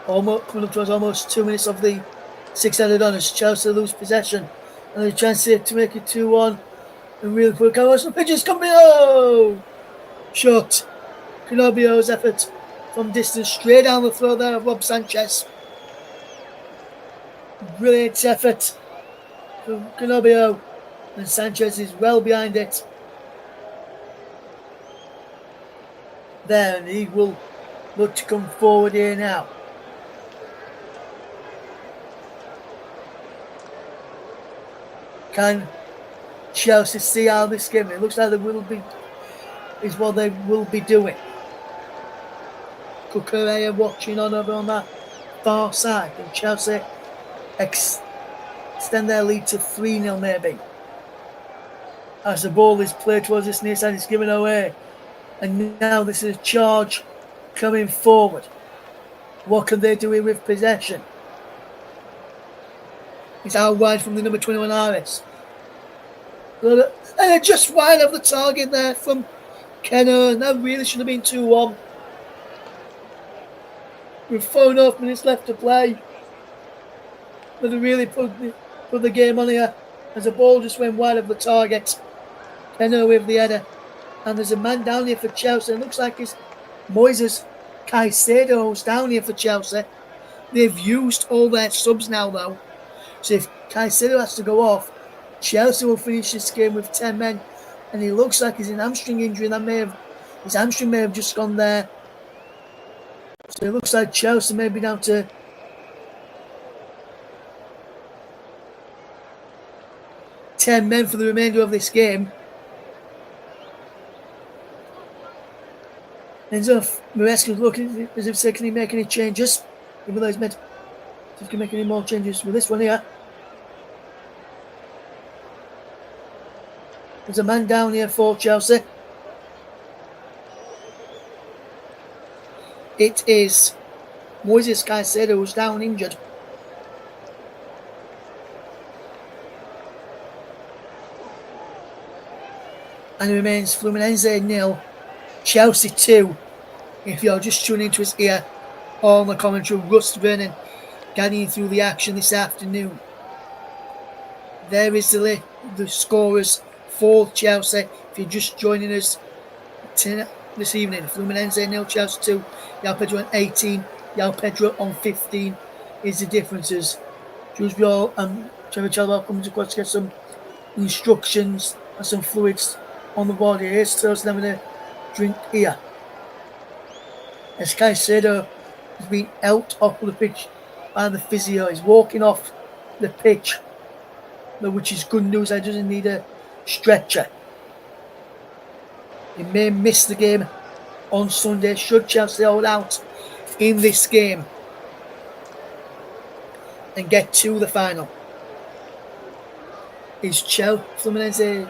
Coming up towards almost 2 minutes of the 6 added on as Chelsea lose possession. And a chance here to make it 2-1. And really quick, some pitches coming. Oh! Shot. Canobio's effort from distance, straight down the throat there of Rob Sanchez. Brilliant effort from Canobio. And Sanchez is well behind it. There, and he will look to come forward here now. Can Chelsea see how this game? It looks like they will be, is what they will be doing. Cucurella watching on over on that far side, and Chelsea extend their lead to 3-0 maybe. As the ball is played towards this near side, it's given away. And now this is a charge coming forward. What can they do here with possession? It's out wide from the number 21 Aris. And just wide of the target there from Kenner. That really should have been 2-1. With 4.5 minutes left to play. But they really put the game on here as the ball just went wide of the target. Kenner with the header. And there's a man down here for Chelsea. It looks like it's Moises Caicedo who's down here for Chelsea. They've used all their subs now, though. So if Caicedo has to go off, Chelsea will finish this game with 10 men. And he looks like he's in hamstring injury. His hamstring may have just gone there. So it looks like Chelsea may be down to 10 men for the remainder of this game. Enzo Maresca's looking as if can he make any changes, even though he's meant if he can make any more changes with this one here. There's a man down here for Chelsea. It is Moises Caicedo who's down injured. And it remains Fluminense 0, Chelsea 2. If you're just tuning into his ear, on the commentary, Russ Vernon guiding you through the action this afternoon. There is the scorers for Chelsea. If you're just joining us this evening, Fluminense 0, Chelsea 2. João Pedro on 18, João Pedro on 15 is the differences. Jules Biol and Trevor Chalwell coming across to get some instructions and some fluids on the board here. Still having a drink here. As Caicedo has been out off the pitch by the physio. He's walking off the pitch, which is good news. He doesn't need a stretcher. He may miss the game on Sunday should Chelsea hold out in this game and get to the final. Is Fluminense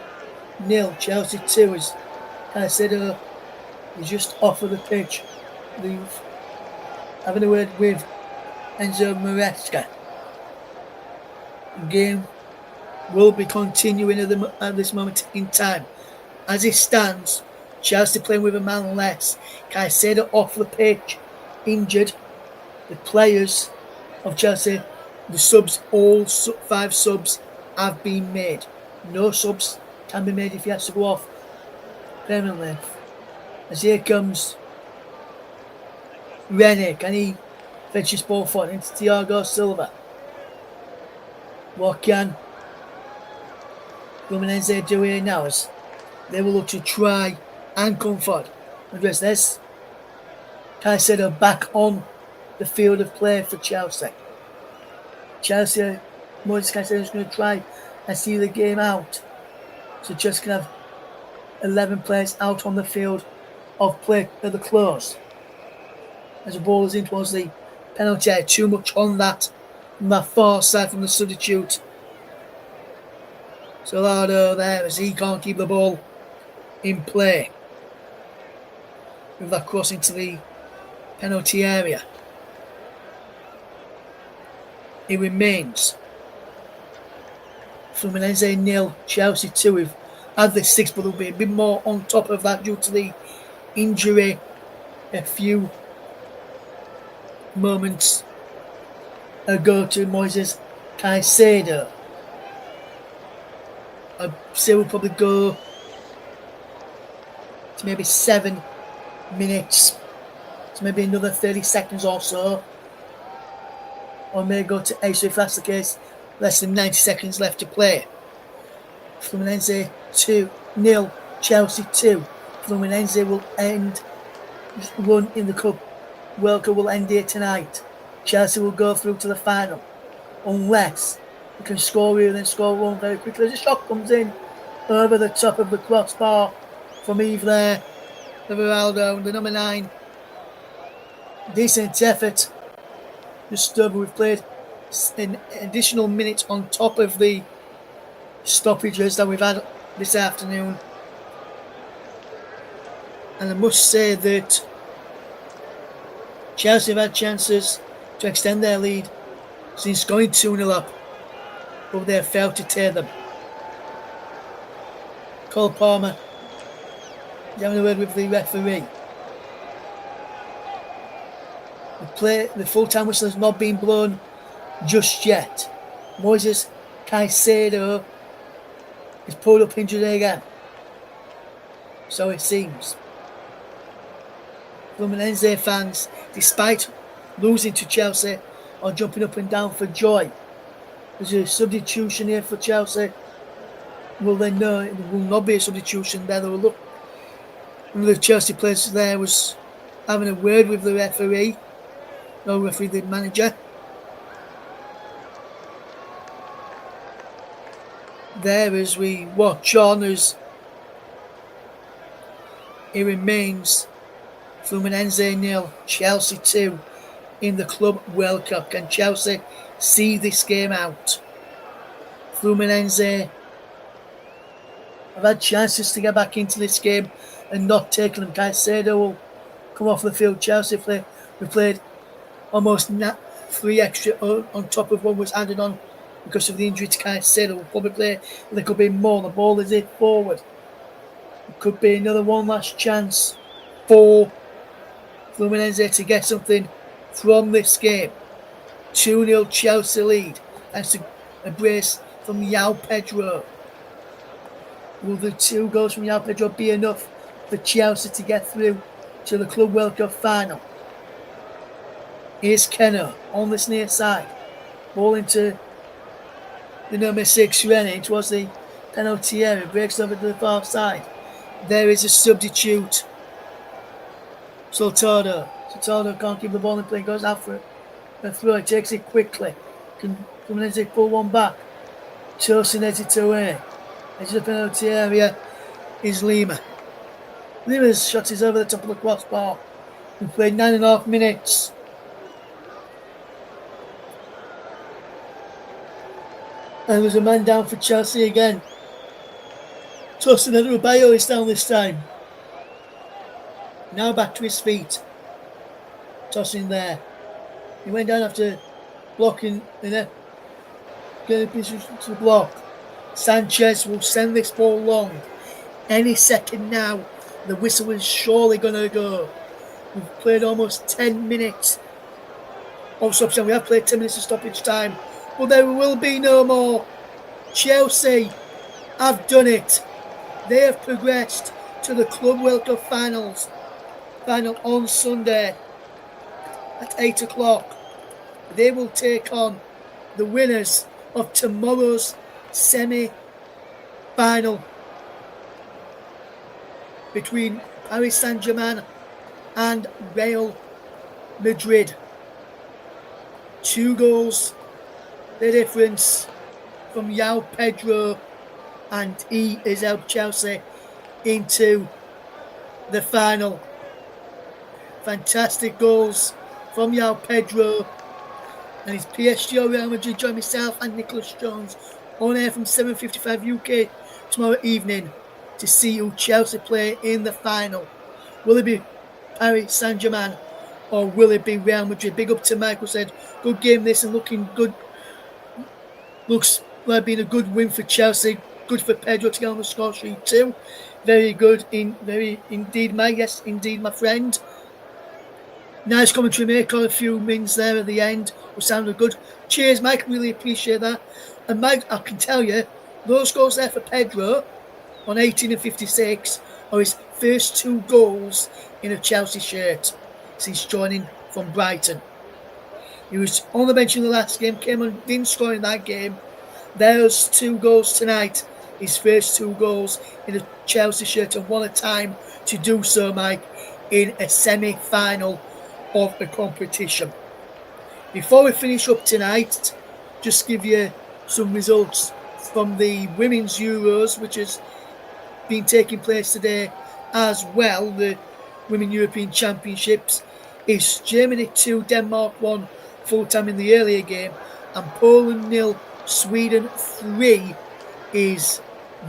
0, Chelsea 2. As Caicedo is just off of the pitch. Having a word with Enzo Maresca. The game will be continuing at this moment in time. As it stands, Chelsea playing with a man less. Caicedo off the pitch, injured. The players of Chelsea, the subs, all 5 subs have been made. No subs can be made if he has to go off permanently. As here comes Rene, can he fetch his ball forward into Thiago Silva? What can Fluminense do here now? As they will look to try and come forward. Address this. Caicedo back on the field of play for Chelsea. Chelsea, Moises Caicedo is going to try and see the game out. So Chelsea can have 11 players out on the field of play at the close. As the ball is in towards the penalty area, too much on that from that far side from the substitute. Solardo there as he can't keep the ball in play. With that cross into the penalty area. It remains Fluminense 0, Chelsea 2. We've had the 6, but there'll be a bit more on top of that due to the injury a few moments ago to Moises Caicedo. I'd say we'll probably go to maybe 7 minutes, so maybe another 30 seconds or so, or may go to 8. So if that's the case, less than 90 seconds left to play. Fluminense 2-0, Chelsea 2. Fluminense will end run in the Cup. World Cup will end here tonight. Chelsea will go through to the final unless they can score here and then score one very quickly. As a shot comes in over the top of the crossbar from Eve there. Everaldo, the number 9. Decent effort. Just we've played an additional minute on top of the stoppages that we've had this afternoon. And I must say that Chelsea have had chances to extend their lead since going 2-0 up, but they have failed to tear them. Cole Palmer is having a word with the referee. The full-time whistle has not been blown just yet. Moises Caicedo is pulled up injured again. So it seems. Fluminense fans, despite losing to Chelsea, are jumping up and down for joy. There's a substitution here for Chelsea. Well, they know it will not be a substitution there. They will look. One of the Chelsea players there was having a word with the referee. No referee, the manager. There as we watch on as it remains Fluminense 0, Chelsea 2 in the Club World Cup. Can Chelsea see this game out? Fluminense have had chances to get back into this game and not taken them. Caicedo will come off the field. Chelsea played almost 3 extra on top of what was added on because of the injury to Caicedo. Will probably play a little bit more. The ball is hit forward. It could be another one last chance for Fluminense to get something from this game. 2-0 Chelsea lead. Thanks to a brace from João Pedro. Will the 2 goals from João Pedro be enough for Chelsea to get through to the Club World Cup final? Here's Kenner on this near side. Ball into the number 6 Rennie towards the penalty area. Breaks over to the far side. There is a substitute. Soldado can't keep the ball in play. Goes out for a throw. He takes it quickly. Can Fluminense pull one back? Tosin heads it away. Edge of the penalty area is Lima. Lima's shot is over the top of the crossbar. We played 9.5 minutes. And there's a man down for Chelsea again. Tosin Adebayo is down this time. Now back to his feet. Tossing there. He went down after blocking the net. Getting position to block. Sanchez will send this ball long. Any second now, the whistle is surely going to go. We've played almost 10 minutes of stoppage time. We have played 10 minutes of stoppage time, but there will be no more. Chelsea have done it. They have progressed to the Club World Cup final on Sunday at 8 o'clock. They will take on the winners of tomorrow's semi-final between Paris Saint-Germain and Real Madrid. 2 goals, the difference from João Pedro, and he has helped Chelsea into the final. Fantastic goals from João Pedro, and his PSG or Real Madrid. Join myself and Nicholas Jones on air from 7:55 UK tomorrow evening to see who Chelsea play in the final. Will it be Paris Saint-Germain or will it be Real Madrid? Big up to Michael, said good game this and looking good. Looks like being a good win for Chelsea. Good for Pedro to get on the score sheet too. Very good, very indeed, Mike. Yes, indeed, my friend. Nice commentary, mate. Got a few mins there at the end. Who sounded good. Cheers, Mike. Really appreciate that. And Mike, I can tell you, those goals there for Pedro on 18 and 56 are his first 2 goals in a Chelsea shirt since joining from Brighton. He was on the bench in the last game, came on, didn't score in that game. There's 2 goals tonight. His first 2 goals in a Chelsea shirt, and what a time to do so, Mike, in a semi-final of the competition. Before we finish up tonight, just give you some results from the Women's Euros, which has been taking place today as well. The Women European Championships is Germany 2, Denmark 1 full time in the earlier game, and Poland 0, Sweden 3 is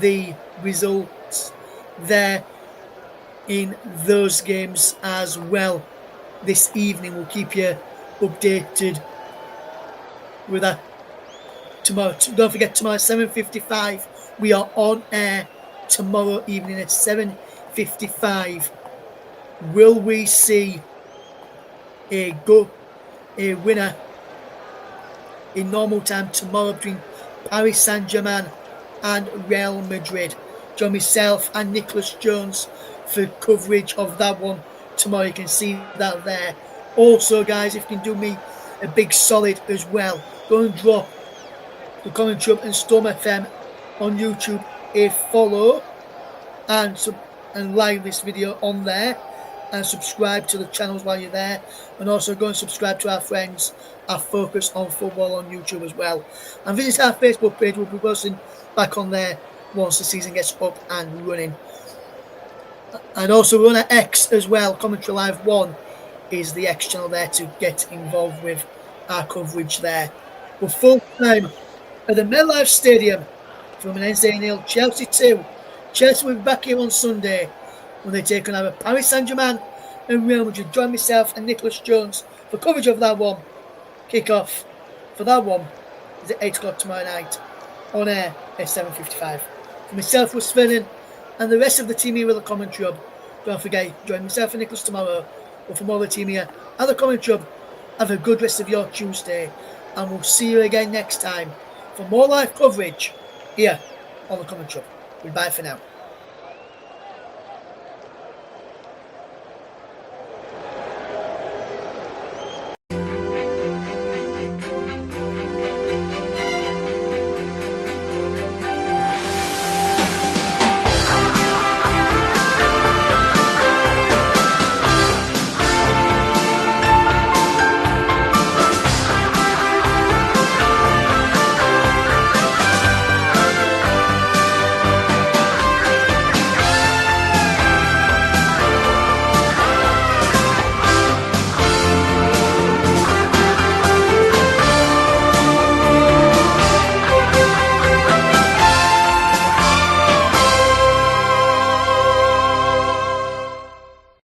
the results there in those games as well. This evening we'll keep you updated with that tomorrow. Don't forget, tomorrow 7:55 we are on air tomorrow evening at 7:55. Will we see a winner in normal time tomorrow between Paris Saint-Germain and Real Madrid? Join myself and Nicholas Jones for coverage of that one tomorrow. You can see that there. Also, guys, if you can do me a big solid as well, go and drop the Commenttary Hub and Storm FM on YouTube a follow and like this video on there, and subscribe to the channels while you're there, and also go and subscribe to our friends at Focus on Football on YouTube as well, and visit our Facebook page. We'll be posting back on there once the season gets up and running. And also we're on at X as well. Commentary Live 1 is the X channel there to get involved with our coverage there. We're full time at the MetLife Stadium. Fluminense 0, Chelsea 2. Chelsea will be back here on Sunday when they take on either Paris Saint-Germain and Real Madrid. Join myself and Nicholas Jones for coverage of that one. Kick-off for that one is at 8 o'clock tomorrow night. On air at 7:55. For myself, Russ Vernon, and the rest of the team here at the Commenttary Hub, don't forget, join myself and Nicholas tomorrow. But from all the team here at the Commenttary Hub, have a good rest of your Tuesday, and we'll see you again next time for more live coverage here on the Commenttary Hub. Goodbye for now.